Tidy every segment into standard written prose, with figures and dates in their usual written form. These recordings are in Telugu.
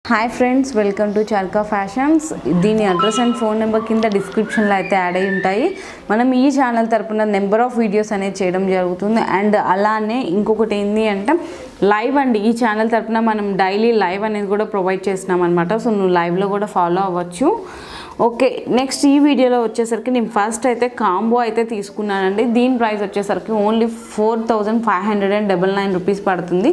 Hi friends, welcome to Charka Fashions. దీని అడ్రస్ అండ్ ఫోన్ నెంబర్ కింద డిస్క్రిప్షన్లో అయితే యాడ్ అయి ఉంటాయి. మనం ఈ ఛానల్ తరపున నెంబర్ ఆఫ్ వీడియోస్ అనేది చేయడం జరుగుతుంది. అండ్ అలానే ఇంకొకటి ఏంటి అంటే లైవ్ అండి. ఈ ఛానల్ తరపున మనం డైలీ లైవ్ అనేది కూడా ప్రొవైడ్ చేస్తున్నాం అనమాట. సో నువ్వు లైవ్లో కూడా ఫాలో అవ్వచ్చు. ఓకే, నెక్స్ట్ ఈ వీడియోలో వచ్చేసరికి నేను ఫస్ట్ అయితే కాంబో అయితే తీసుకున్నానండి. దీని ప్రైస్ వచ్చేసరికి ఓన్లీ 4599 రూపీస్ పడుతుంది.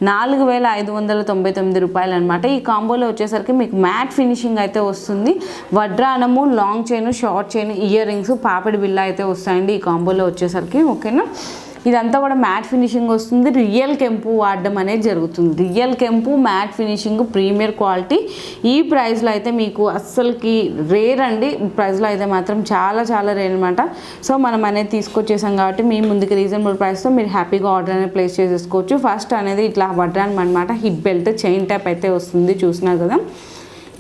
4599 రూపాయలు అనమాట. ఈ కాంబోలో వచ్చేసరికి మీకు మ్యాట్ ఫినిషింగ్ అయితే వస్తుంది. వడ్రానము, long chain, short chain, earrings, పాపిడి బిల్ల అయితే వస్తాయండి ఈ కాంబోలో వచ్చేసరికి. ఓకేనా, ఇదంతా కూడా మ్యాట్ ఫినిషింగ్ వస్తుంది. రియల్ కెంపు వాడడం అనేది జరుగుతుంది. రియల్ కెంపు మ్యాట్ ఫినిషింగ్ ప్రీమియర్ క్వాలిటీ. ఈ ప్రైస్లో అయితే మీకు అస్సలకి రేర్ అండి. ప్రైస్లో అయితే మాత్రం చాలా చాలా రేర్ అనమాట. సో మనం అనేది తీసుకొచ్చేసాం కాబట్టి మీ ముందుకు రీజనబుల్ ప్రైస్తో మీరు హ్యాపీగా ఆర్డర్ అనేది ప్లేస్ చేసేసుకోవచ్చు. ఫస్ట్ అనేది ఇట్లా వడ్రానం అనమాట. హిప్ బెల్ట్ చైన్ టైప్ అయితే వస్తుంది, చూసినారు కదా.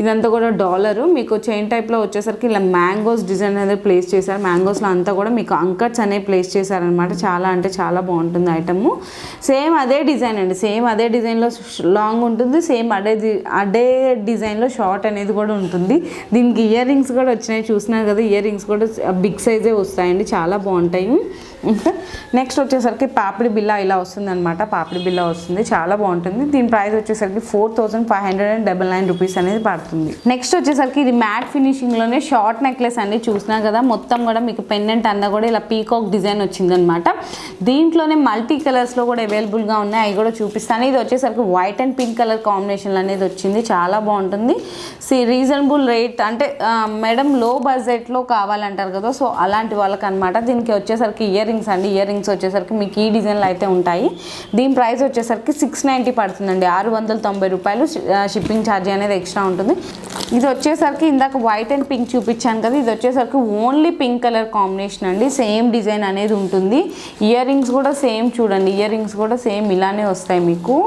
ఇదంతా కూడా డాలరు. మీకు చైన్ టైప్లో వచ్చేసరికి ఇలా మ్యాంగోస్ డిజైన్ అనేది ప్లేస్ చేశారు. మ్యాంగోస్లో అంతా కూడా మీకు అంకట్స్ అనేవి ప్లేస్ చేశారనమాట. చాలా అంటే చాలా బాగుంటుంది ఐటమ్. సేమ్ అదే డిజైన్ అండి. సేమ్ అదే డిజైన్లో లాంగ్ ఉంటుంది. సేమ్ అదే డిజైన్లో షార్ట్ అనేది కూడా ఉంటుంది. దీనికి ఇయర్ రింగ్స్ కూడా వచ్చినాయి, చూసినారు కదా. ఇయర్ రింగ్స్ కూడా బిగ్ సైజే వస్తాయండి, చాలా బాగుంటాయి. ఇంకా నెక్స్ట్ వచ్చేసరికి పాపిడి బిల్ల ఇలా వస్తుంది అనమాట. పాపిడి బిల్ల వస్తుంది, చాలా బాగుంటుంది. దీని ప్రైస్ వచ్చేసరికి 4599 రూపీస్ అనేది పడుతుంది. నెక్స్ట్ వచ్చేసరికి ఇది మ్యాట్ ఫినిషింగ్లోనే షార్ట్ నెక్లెస్ అండి. చూసినా కదా, మొత్తం కూడా మీకు పెండెంట్ అన్న కూడా ఇలా పీకాక్ డిజైన్ వచ్చిందనమాట. దీంట్లోనే మల్టీ కలర్స్లో కూడా అవైలబుల్గా ఉన్నాయి, అవి కూడా చూపిస్తాను. ఇది వచ్చేసరికి white and pink colour combination అనేది వచ్చింది, చాలా బాగుంటుంది. రీజనబుల్ రేట్ అంటే మేడం లో బడ్జెట్లో కావాలంటారు కదా, సో అలాంటి వాళ్ళకి అనమాట. దీనికి వచ్చేసరికి ఇయర్ రింగ్స్ అండి. ఇయర్ రింగ్స్ వచ్చేసరికి మీకు ఈ డిజైన్లో అయితే ఉంటాయి. దీని ప్రైస్ వచ్చేసరికి 690 పడుతుందండి. 690 రూపాయలు. షిప్పింగ్ ఛార్జీ అనేది ఎక్స్ట్రా ఉంటుంది. ఇది వచ్చేసరికి ఇందాక వైట్ అండ్ పింక్ చూపించాను కదా, ఇది వచ్చేసరికి ఓన్లీ పింక్ కలర్ కాంబినేషన్ అండి. సేమ్ డిజైన్ అనేది ఉంటుంది. ఇయర్ రింగ్స్ కూడా సేమ్ చూడండి. ఇయర్ రింగ్స్ కూడా సేమ్ ఇలానే వస్తాయి మీకు.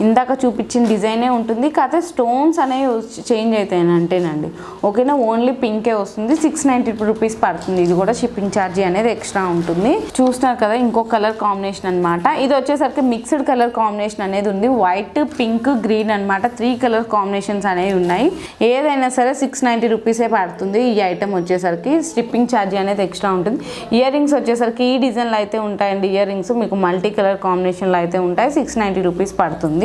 ఇందాక చూపించిన డిజైనే ఉంటుంది, కాకపోతే స్టోన్స్ అనేవి చేంజ్ అవుతాయి అంటేనండి. ఓకేనా, ఓన్లీ పింకే వస్తుంది. 690 రూపీస్ పడుతుంది. ఇది కూడా షిప్పింగ్ ఛార్జీ అనేది ఎక్స్ట్రా ఉంటుంది. చూస్తున్నారు కదా, ఇంకో కలర్ కాంబినేషన్ అనమాట. ఇది వచ్చేసరికి మిక్స్డ్ కలర్ కాంబినేషన్ అనేది ఉంది. వైట్, పింక్, గ్రీన్ అనమాట. 3 కలర్ కాంబినేషన్స్ అనేవి ఉన్నాయి. ఏదైనా సరే 690 రూపీసే పడుతుంది ఈ ఐటమ్ వచ్చేసరికి. షిప్పింగ్ ఛార్జీ అనేది ఎక్స్ట్రా ఉంటుంది. ఇయర్ రింగ్స్ వచ్చేసరికి ఈ డిజైన్లో అయితే ఉంటాయండి. ఇయర్ రింగ్స్ మీకు మల్టీ కలర్ కాంబినేషన్లో అయితే ఉంటాయి. 690 రూపీస్ పడుతుంది.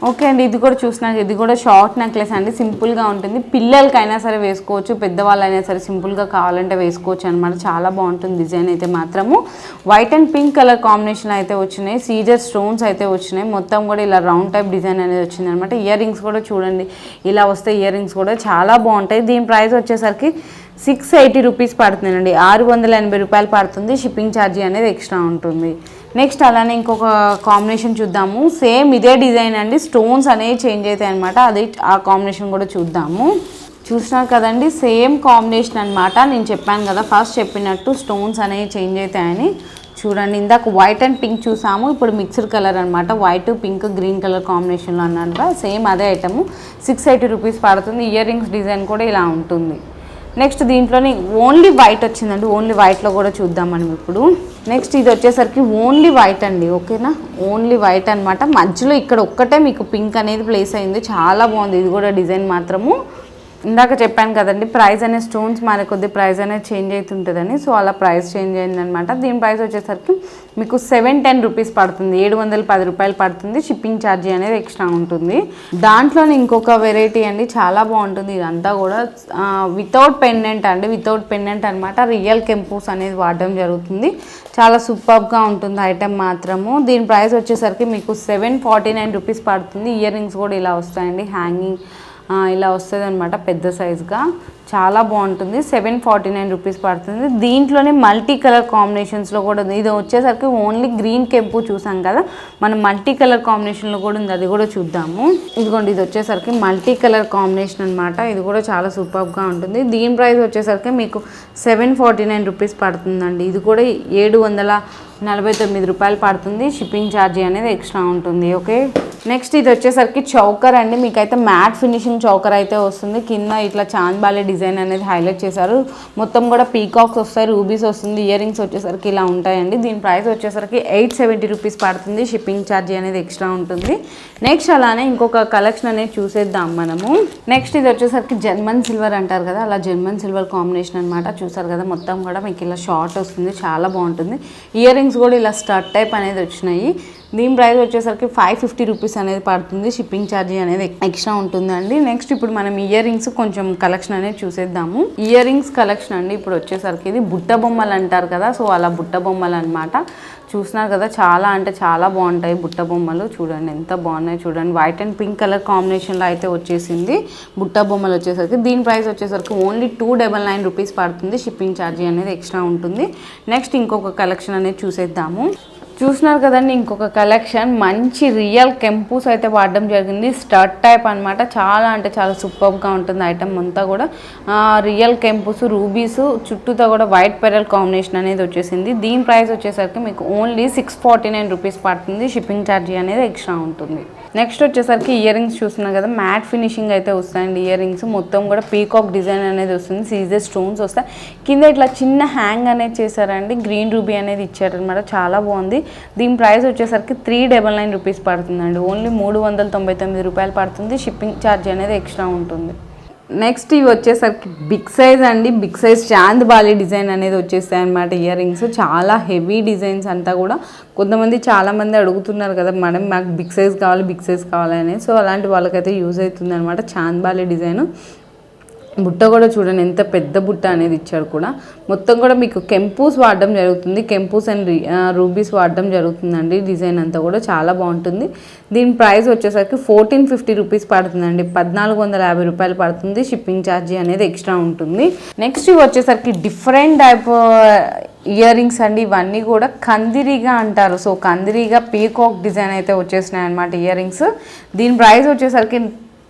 ఓకే అండి, ఇది కూడా చూసినాక ఇది కూడా షార్ట్ నెక్లెస్ అండి. సింపుల్గా ఉంటుంది. పిల్లలకైనా సరే వేసుకోవచ్చు, పెద్దవాళ్ళైనా సరే సింపుల్గా కావాలంటే వేసుకోవచ్చు అనమాట. చాలా బాగుంటుంది డిజైన్ అయితే మాత్రము. White and pink colour combination అయితే వచ్చినాయి. సీజర్ స్టోన్స్ అయితే వచ్చినాయి. మొత్తం కూడా ఇలా రౌండ్ టైప్ డిజైన్ అనేది వచ్చింది అనమాట. ఇయర్ రింగ్స్ కూడా చూడండి, ఇలా వస్తే ఇయర్ రింగ్స్ కూడా చాలా బాగుంటాయి. దీని ప్రైస్ వచ్చేసరికి 680 రూపీస్ పడుతుందండి. 680 రూపాయలు పడుతుంది. షిప్పింగ్ ఛార్జీ అనేది ఎక్స్ట్రా ఉంటుంది. నెక్స్ట్ అలానే ఇంకొక కాంబినేషన్ చూద్దాము. సేమ్ ఇదే డిజైన్ అండి, స్టోన్స్ అనేవి చేంజ్ అవుతాయి అనమాట. అది ఆ కాంబినేషన్ కూడా చూద్దాము. చూసినారు కదండి, సేమ్ కాంబినేషన్ అనమాట. నేను చెప్పాను కదా ఫస్ట్ చెప్పినట్టు స్టోన్స్ అనేవి చేంజ్ అవుతాయని. చూడండి, ఇందాక వైట్ అండ్ పింక్ చూసాము, ఇప్పుడు మిక్స్డ్ కలర్ అనమాట. వైట్, పింక్, గ్రీన్ కలర్ కాంబినేషన్లో అన్నమాట. సేమ్ అదే ఐటము. 680 రూపీస్ పడుతుంది. ఇయర్ రింగ్స్ డిజైన్ కూడా ఇలా ఉంటుంది. నెక్స్ట్ దీంట్లోనే ఓన్లీ వైట్ వచ్చిందండి. ఓన్లీ వైట్లో కూడా చూద్దాం మనం ఇప్పుడు. నెక్స్ట్ ఇది వచ్చేసరికి ఓన్లీ వైట్ అండి. ఓకేనా, ఓన్లీ వైట్ అనమాట. మధ్యలో ఇక్కడ ఒక్కటే మీకు పింక్ అనేది ప్లేస్ అయింది, చాలా బాగుంది. ఇది కూడా డిజైన్ మాత్రము. ఇందాక చెప్పాను కదండి, ప్రైస్ అనే స్టోన్స్ మారే కొద్ది ప్రైస్ అనేది చేంజ్ అవుతుంటుందని. సో అలా ప్రైస్ చేంజ్ అయిందనమాట. దీని ప్రైస్ వచ్చేసరికి మీకు 710 రూపీస్ పడుతుంది. 710 రూపాయలు పడుతుంది. షిప్పింగ్ ఛార్జీ అనేది ఎక్స్ట్రా ఉంటుంది. దాంట్లోనే ఇంకొక వెరైటీ అండి, చాలా బాగుంటుంది. ఇదంతా కూడా వితౌట్ పెండెంట్ అండి. వితౌట్ పెండెంట్ అనమాట. రియల్ కెంపూస్ అనేది వాడడం జరుగుతుంది. చాలా సూపర్గా ఉంటుంది ఐటెం మాత్రము. దీని ప్రైస్ వచ్చేసరికి మీకు 749 రూపీస్ పడుతుంది. ఇయర్ రింగ్స్ కూడా ఇలా వస్తాయండి, హ్యాంగింగ్ ఇలా వస్తుంది అనమాట, పెద్ద సైజ్గా. చాలా బాగుంటుంది. 749 రూపీస్ పడుతుంది. దీంట్లోనే మల్టీ కలర్ కాంబినేషన్స్లో కూడా ఉంది. ఇది వచ్చేసరికి ఓన్లీ గ్రీన్ కెంపు చూసాం కదా, మనం మల్టీ కలర్ కాంబినేషన్లో కూడా ఉంది, అది కూడా చూద్దాము. ఇదిగోండి, ఇది వచ్చేసరికి మల్టీ కలర్ కాంబినేషన్ అనమాట. ఇది కూడా చాలా సూపర్గా ఉంటుంది. దీని ప్రైస్ వచ్చేసరికి మీకు 749 రూపీస్ పడుతుందండి. ఇది కూడా 749 రూపాయలు పడుతుంది. షిప్పింగ్ ఛార్జీ అనేది ఎక్స్ట్రా ఉంటుంది. ఓకే, నెక్స్ట్ ఇది వచ్చేసరికి చౌకర్ అండి. మీకైతే మ్యాట్ ఫినిషింగ్ చౌకర్ అయితే వస్తుంది. కింద ఇట్లా చాంద్బాలి డిజైన్ అనేది హైలైట్ చేశారు. మొత్తం కూడా పీకాక్స్ వస్తాయి, రూబీస్ వస్తుంది, ఇయర్ రింగ్స్ వచ్చేసరికి ఇలా ఉంటాయండి. దీని ప్రైస్ వచ్చేసరికి 870 రూపీస్ పడుతుంది. షిప్పింగ్ ఛార్జీ అనేది ఎక్స్ట్రా ఉంటుంది. నెక్స్ట్ అలానే ఇంకొక కలెక్షన్ అనేది చూసేద్దాం మనము. నెక్స్ట్ ఇది వచ్చేసరికి జర్మన్ సిల్వర్ అంటారు కదా, అలా జర్మన్ సిల్వర్ కాంబినేషన్ అనమాట. చూసారు కదా మొత్తం కూడా మీకు ఇలా షార్ట్ వస్తుంది, చాలా బాగుంటుంది. ఇయర్ రింగ్స్ కూడా ఇలా స్టడ్ టైప్ అనేది వచ్చినాయి. దీని ప్రైస్ వచ్చేసరికి 550 రూపీస్ అనేది పడుతుంది. షిప్పింగ్ ఛార్జీ అనేది ఎక్స్ట్రా ఉంటుందండి. నెక్స్ట్ ఇప్పుడు మనం ఇయర్ రింగ్స్ కొంచెం కలెక్షన్ అనేది చూసేద్దాము. ఇయర్ రింగ్స్ కలెక్షన్ అండి ఇప్పుడు వచ్చేసరికి ఇది బుట్ట బొమ్మలు అంటారు కదా, సో అలా బుట్ట బొమ్మలు అనమాట. చూస్తున్నారు కదా చాలా అంటే చాలా బాగుంటాయి బుట్ట బొమ్మలు. చూడండి ఎంత బాగున్నాయి చూడండి. వైట్ అండ్ పింక్ కలర్ కాంబినేషన్లో అయితే వచ్చేసింది బుట్ట బొమ్మలు వచ్చేసరికి. దీని ప్రైస్ వచ్చేసరికి ఓన్లీ 299 రూపీస్ పడుతుంది. షిప్పింగ్ ఛార్జీ అనేది ఎక్స్ట్రా ఉంటుంది. నెక్స్ట్ ఇంకొక కలెక్షన్ అనేది చూసేద్దాము. చూస్తున్నారు కదండి ఇంకొక కలెక్షన్, మంచి రియల్ కెంపూస్ అయితే వాడడం జరిగింది. స్టడ్ టైప్ అనమాట. చాలా అంటే చాలా సూపర్గా ఉంటుంది ఐటమ్ అంతా కూడా. రియల్ కెంపూస్, రూబీస్, చుట్టూతో కూడా వైట్ పెరల్ కాంబినేషన్ అనేది వచ్చేసింది. దీని ప్రైస్ వచ్చేసరికి మీకు ఓన్లీ 649 రూపీస్ పడుతుంది. షిప్పింగ్ ఛార్జీ అనేది ఎక్స్ట్రా ఉంటుంది. నెక్స్ట్ వచ్చేసరికి ఇయర్ రింగ్స్ చూస్తున్నారు కదా, మ్యాట్ ఫినిషింగ్ అయితే వస్తాయండి. ఇయర్ రింగ్స్ మొత్తం కూడా పీకాక్ డిజైన్ అనేది వస్తుంది. సీజర్ స్టోన్స్ వస్తాయి. కింద ఇట్లా చిన్న హ్యాంగ్ అనేది చేశారండి. గ్రీన్ రూబీ అనేది ఇచ్చారనమాట, చాలా బాగుంది. దీని ప్రైస్ వచ్చేసరికి 399 రూపీస్ పడుతుందండి. ఓన్లీ 399 రూపాయలు పడుతుంది. షిప్పింగ్ ఛార్జ్ అనేది ఎక్స్ట్రా ఉంటుంది. నెక్స్ట్ ఇవి వచ్చేసరికి బిగ్ సైజ్ అండి. Big size chand bali design అనేది వచ్చేస్తాయి అనమాట. ఇయర్ రింగ్స్ చాలా హెవీ డిజైన్స్ అంతా కూడా. కొంతమంది చాలామంది అడుగుతున్నారు కదా మేడం మాకు బిగ్ సైజ్ కావాలి, బిగ్ సైజ్ కావాలని. సో అలాంటి వాళ్ళకైతే యూజ్ అవుతుంది అనమాట. చాంద్ బాలి డిజైన్. బుట్ట కూడా చూడండి ఎంత పెద్ద బుట్ట అనేది ఇచ్చాడు కూడా. మొత్తం కూడా మీకు కెంపూస్ వాడడం జరుగుతుంది. కెంపూస్ అండ్ రూబీస్ వాడడం జరుగుతుందండి. డిజైన్ అంతా కూడా చాలా బాగుంటుంది. దీని ప్రైస్ వచ్చేసరికి 1450 రూపీస్ పడుతుందండి. 1450 రూపాయలు పడుతుంది. షిప్పింగ్ ఛార్జీ అనేది ఎక్స్ట్రా ఉంటుంది. నెక్స్ట్ ఇవి వచ్చేసరికి డిఫరెంట్ టైప్ ఇయర్ రింగ్స్ అండి. ఇవన్నీ కూడా కందిరీగా అంటారు. సో కందిరీగా పీకాక్ డిజైన్ అయితే వచ్చేసినాయి అనమాట ఇయర్ రింగ్స్. దీని ప్రైస్ వచ్చేసరికి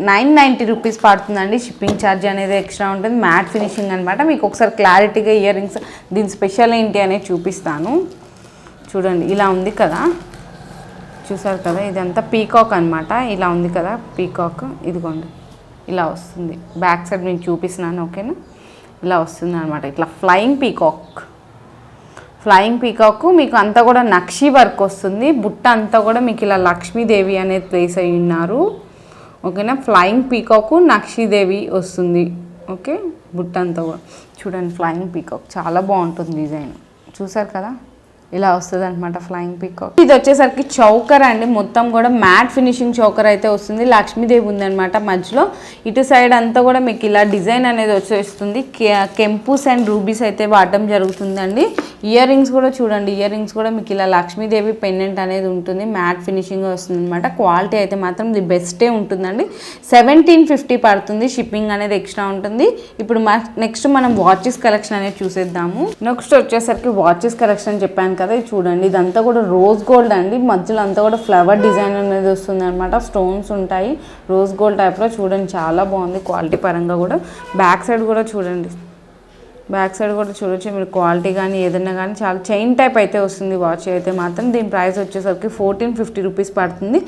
990 రూపీస్ పడుతుందండి. షిప్పింగ్ ఛార్జ్ అనేది ఎక్స్ట్రా ఉంటుంది. మ్యాట్ ఫినిషింగ్ అనమాట. మీకు ఒకసారి క్లారిటీగా ఇయర్ రింగ్స్ దీని స్పెషల్ ఏంటి అనేది చూపిస్తాను. చూడండి ఇలా ఉంది కదా, చూసారు కదా, ఇదంతా పీకాక్ అనమాట. ఇలా ఉంది కదా పీకాక్, ఇదిగోండి ఇలా వస్తుంది. బ్యాక్ సైడ్ నేను చూపిస్తున్నాను ఓకేనా. ఇలా వస్తుంది అనమాట. ఇట్లా ఫ్లయింగ్ పీకాక్. ఫ్లయింగ్ పీకాక్ మీకు అంతా కూడా నక్షి వర్క్ వస్తుంది. బుట్ట అంతా కూడా మీకు ఇలా లక్ష్మీదేవి అనేది ప్లేస్ అయ్యి ఉన్నారు ఓకేనా. ఫ్లయింగ్ పీకాక్ నక్షీదేవి వస్తుంది ఓకే. బుట్ట అంతా కూడా చూడండి ఫ్లయింగ్ పీకాక్ చాలా బాగుంటుంది డిజైన్. చూసారు కదా ఇలా వస్తుంది అనమాట ఫ్లయింగ్ పీకాక్. ఇది వచ్చేసరికి చౌకర్ అండి. మొత్తం కూడా మ్యాట్ ఫినిషింగ్ చౌకర్ అయితే వస్తుంది. లక్ష్మీదేవి ఉందనమాట మధ్యలో. ఇటు సైడ్ అంతా కూడా మీకు ఇలా డిజైన్ అనేది వచ్చేస్తుంది. కెంపూస్ అండ్ రూబీస్ అయితే వాడడం జరుగుతుందండి. ఇయర్ రింగ్స్ కూడా చూడండి. ఇయర్ రింగ్స్ కూడా మీకు ఇలా లక్ష్మీదేవి పెండెంట్ అనేది ఉంటుంది. మ్యాట్ ఫినిషింగ్ వస్తుంది అనమాట. క్వాలిటీ అయితే మాత్రం ది బెస్టే ఉంటుందండి. 1750 పడుతుంది. షిప్పింగ్ అనేది ఎక్స్ట్రా ఉంటుంది. ఇప్పుడు నెక్స్ట్ మనం వాచెస్ కలెక్షన్ అనేది చూసేద్దాము. నెక్స్ట్ వచ్చేసరికి వాచెస్ కలెక్షన్ అని చెప్పాను కదా, ఇది చూడండి. ఇదంతా కూడా రోజ్ గోల్డ్ అండి. మధ్యలో అంతా కూడా ఫ్లవర్ డిజైన్ అనేది వస్తుంది అనమాట. స్టోన్స్ ఉంటాయి రోజ్ గోల్డ్ టైప్లో. చూడండి చాలా బాగుంది క్వాలిటీ పరంగా కూడా. బ్యాక్ సైడ్ కూడా చూడండి. బ్యాక్ సైడ్ కూడా చూడొచ్చు మీరు. క్వాలిటీ కానీ ఏదైనా కానీ చాలా చైన్ టైప్ అయితే వస్తుంది వాచ్ అయితే మాత్రం. దీని ప్రైస్ వచ్చేసరికి 1450 రూపీస్ పడుతుంది.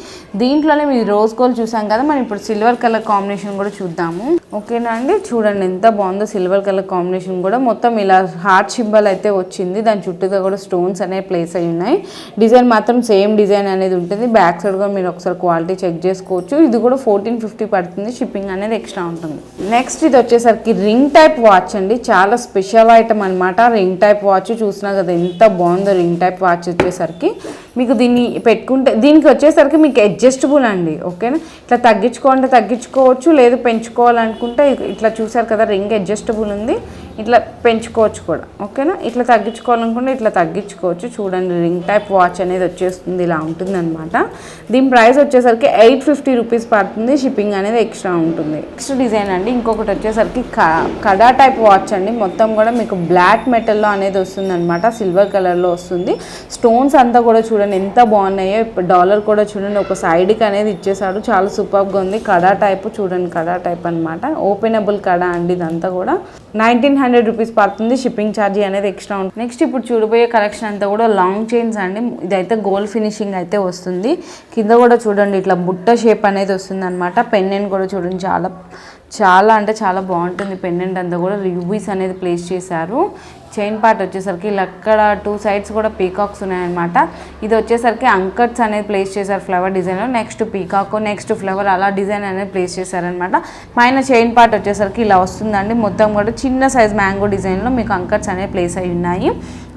దీంట్లోనే మీరు రోజ్ గోల్డ్ చూసాం కదా, మనం ఇప్పుడు సిల్వర్ కలర్ కాంబినేషన్ కూడా చూద్దాము ఓకేనా అండి. చూడండి ఎంత బాగుందో సిల్వర్ కలర్ కాంబినేషన్ కూడా. మొత్తం ఇలా హార్ట్ సింబల్ అయితే వచ్చింది. దాని చుట్టూగా కూడా స్టోన్స్ అనేవి ప్లేస్ అయి ఉన్నాయి. డిజైన్ మాత్రం సేమ్ డిజైన్ అనేది ఉంటుంది. బ్యాక్ సైడ్ కూడా మీరు ఒకసారి క్వాలిటీ చెక్ చేసుకోవచ్చు. ఇది కూడా 1450 పడుతుంది. షిప్పింగ్ అనేది ఎక్స్ట్రా ఉంటుంది. నెక్స్ట్ ఇది వచ్చేసరికి రింగ్ టైప్ వాచ్ అండి. చాలా స్పెషల్ ఐటమ్ అనమాట. రింగ్ టైప్ వాచ్ చూసినా కదా ఎంత బాగుందో. రింగ్ టైప్ వాచ్ వచ్చేసరికి మీకు దీన్ని పెట్టుకుంటే దీనికి వచ్చేసరికి మీకు అడ్జస్టబుల్ అండి ఓకేనా. ఇట్లా తగ్గించుకోవాలంటే తగ్గించుకోవచ్చు, లేదు పెంచుకోవాలనుకుంటే ఇట్లా చూసారు కదా రింగ్ అడ్జస్టబుల్ ఉంది. ఇట్లా పెంచుకోవచ్చు కూడా ఓకేనా. ఇట్లా తగ్గించుకోవాలనుకుంటే ఇట్లా తగ్గించుకోవచ్చు. చూడండి రింగ్ టైప్ వాచ్ అనేది వచ్చేస్తుంది. ఇలా ఉంటుంది అనమాట. దీని ప్రైస్ వచ్చేసరికి 850 రూపీస్ పడుతుంది. షిప్పింగ్ అనేది ఎక్స్ట్రా ఉంటుంది. నెక్స్ట్ డిజైన్ అండి. ఇంకొకటి వచ్చేసరికి కడా టైప్ వాచ్ అండి. మొత్తం కూడా మీకు బ్లాక్ మెటల్లో అనేది వస్తుంది అనమాట. సిల్వర్ కలర్లో వస్తుంది. స్టోన్స్ అంతా కూడా చూడండి ఎంత బాగున్నాయో. డాలర్ కూడా చూడండి ఒక సైడ్కి అనేది ఇచ్చేసాడు. చాలా సూపర్గా ఉంది. కడా టైప్ చూడండి. కడా టైప్ అనమాట. ఓపెనబుల్ కడా అండి. ఇదంతా కూడా 1900 800 రూపీస్ పడుతుంది. షిప్పింగ్ ఛార్జీ అనేది ఎక్స్ట్రా ఉంటుంది. నెక్స్ట్ ఇప్పుడు చూడబోయే కలెక్షన్ అంతా కూడా లాంగ్ చైన్స్ అండి. ఇదైతే గోల్డ్ ఫినిషింగ్ అయితే వస్తుంది. కింద కూడా చూడండి ఇట్లా బుట్ట షేప్ అనేది వస్తుంది అనమాట. పెండెంట్ కూడా చూడండి చాలా అంటే చాలా బాగుంటుంది. పెండెంట్ అంతా కూడా రూబీస్ అనేది ప్లేస్ చేశారు. చైన్ పార్ట్ వచ్చేసరికి ఇలా అక్కడ 2 సైడ్స్ కూడా పీకాక్స్ ఉన్నాయన్నమాట. ఇది వచ్చేసరికి అంకట్స్ అనేది ప్లేస్ చేశారు ఫ్లవర్ డిజైన్లో. నెక్స్ట్ పీకాక్, నెక్స్ట్ ఫ్లవర్ అలా డిజైన్ అనేది ప్లేస్ చేశారనమాట. పైన చైన్ పార్ట్ వచ్చేసరికి ఇలా వస్తుందండి. మొత్తం కూడా చిన్న సైజ్ మ్యాంగో డిజైన్లో మీకు అంకట్స్ అనేవి ప్లేస్ అయి ఉన్నాయి.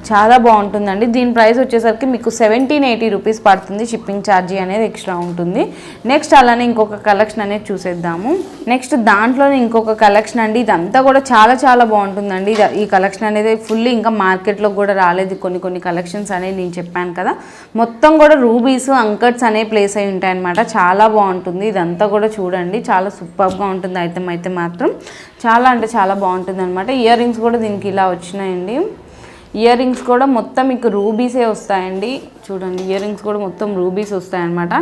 చాలా బాగుంటుందండి. దీని ప్రైస్ వచ్చేసరికి మీకు 1780 రూపీస్ పడుతుంది. షిప్పింగ్ ఛార్జీ అనేది ఎక్స్ట్రా ఉంటుంది. నెక్స్ట్ అలానే ఇంకొక కలెక్షన్ అనేది చూసేద్దాము. నెక్స్ట్ దాంట్లోనే ఇంకొక కలెక్షన్ అండి. ఇదంతా కూడా చాలా బాగుంటుందండి. ఈ కలెక్షన్ అనేది ఫుల్లీ ఇంకా మార్కెట్లో కూడా రాలేదు. కొన్ని కలెక్షన్స్ అనేవి నేను చెప్పాను కదా, మొత్తం కూడా రూబీస్ అంకట్స్ అనేవి ప్లేస్ అయి ఉంటాయి అనమాట. చాలా బాగుంటుంది. ఇదంతా కూడా చూడండి, చాలా సూపర్గా ఉంటుంది. ఐటమ్ అయితే మాత్రం చాలా అంటే చాలా బాగుంటుంది అనమాట. ఇయర్ రింగ్స్ కూడా దీనికి ఇలా వచ్చినాయండి. ఇయర్ రింగ్స్ కూడా మొత్తం మీకు రూబీసే వస్తాయండి. చూడండి ఇయర్ రింగ్స్ కూడా మొత్తం రూబీస్ వస్తాయన్నమాట.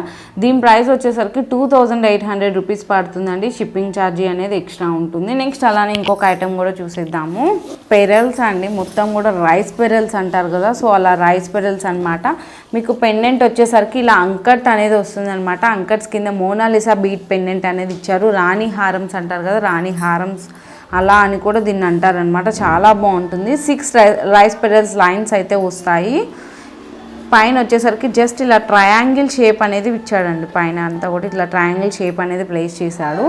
దీని ప్రైస్ వచ్చేసరికి 2800 రూపీస్ పడుతుందండి. షిప్పింగ్ ఛార్జీ అనేది ఎక్స్ట్రా ఉంటుంది. నెక్స్ట్ అలానే ఇంకొక ఐటమ్ కూడా చూసేద్దాము. పెరల్స్ అండి. మొత్తం కూడా రైస్ పెరల్స్ అంటారు కదా, సో అలా రైస్ పెరల్స్ అనమాట. మీకు పెండెంట్ వచ్చేసరికి ఇలా అంకట్ అనేది వస్తుంది అనమాట. అంకట్స్ కింద మోనాలిసా బీట్ పెండెంట్ అనేది ఇచ్చారు. రాణి హారమ్స్ అంటారు కదా, రాణి హారమ్స్ అలా అని కూడా దీన్ని అంటారనమాట. చాలా బాగుంటుంది. 6 రైస్ పెరల్స్ లైన్స్ అయితే వస్తాయి. పైన వచ్చేసరికి జస్ట్ ఇలా ట్రయాంగిల్ షేప్ అనేది ఇచ్చాడండి. పైన అంతా కూడా ఇట్లా ట్రయాంగిల్ షేప్ అనేది ప్లేస్ చేశాడు.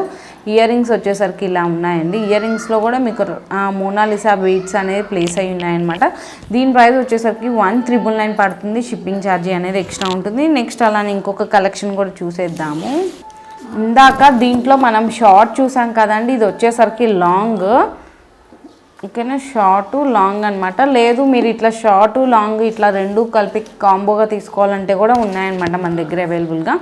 ఇయర్ రింగ్స్ వచ్చేసరికి ఇలా ఉన్నాయండి. ఇయర్ రింగ్స్లో కూడా మీకు మోనాలిసా బీడ్స్ అనేది ప్లేస్ అయి ఉన్నాయన్నమాట. దీని ప్రైస్ వచ్చేసరికి 1999 పడుతుంది. షిప్పింగ్ ఛార్జీ అనేది ఎక్స్ట్రా ఉంటుంది. నెక్స్ట్ అలానే ఇంకొక కలెక్షన్ కూడా చూసేద్దాము. ఇందాక దీంట్లో మనం షార్ట్ చూసాం కదండి, ఇది వచ్చేసరికి లాంగ్. ఓకేనా, షార్ట్ లాంగ్ అనమాట. లేదు మీరు ఇట్లా షార్ట్ లాంగ్ ఇట్లా రెండు కలిపి కాంబోగా తీసుకోవాలంటే కూడా ఉన్నాయన్నమాట మన దగ్గర అవైలబుల్గా.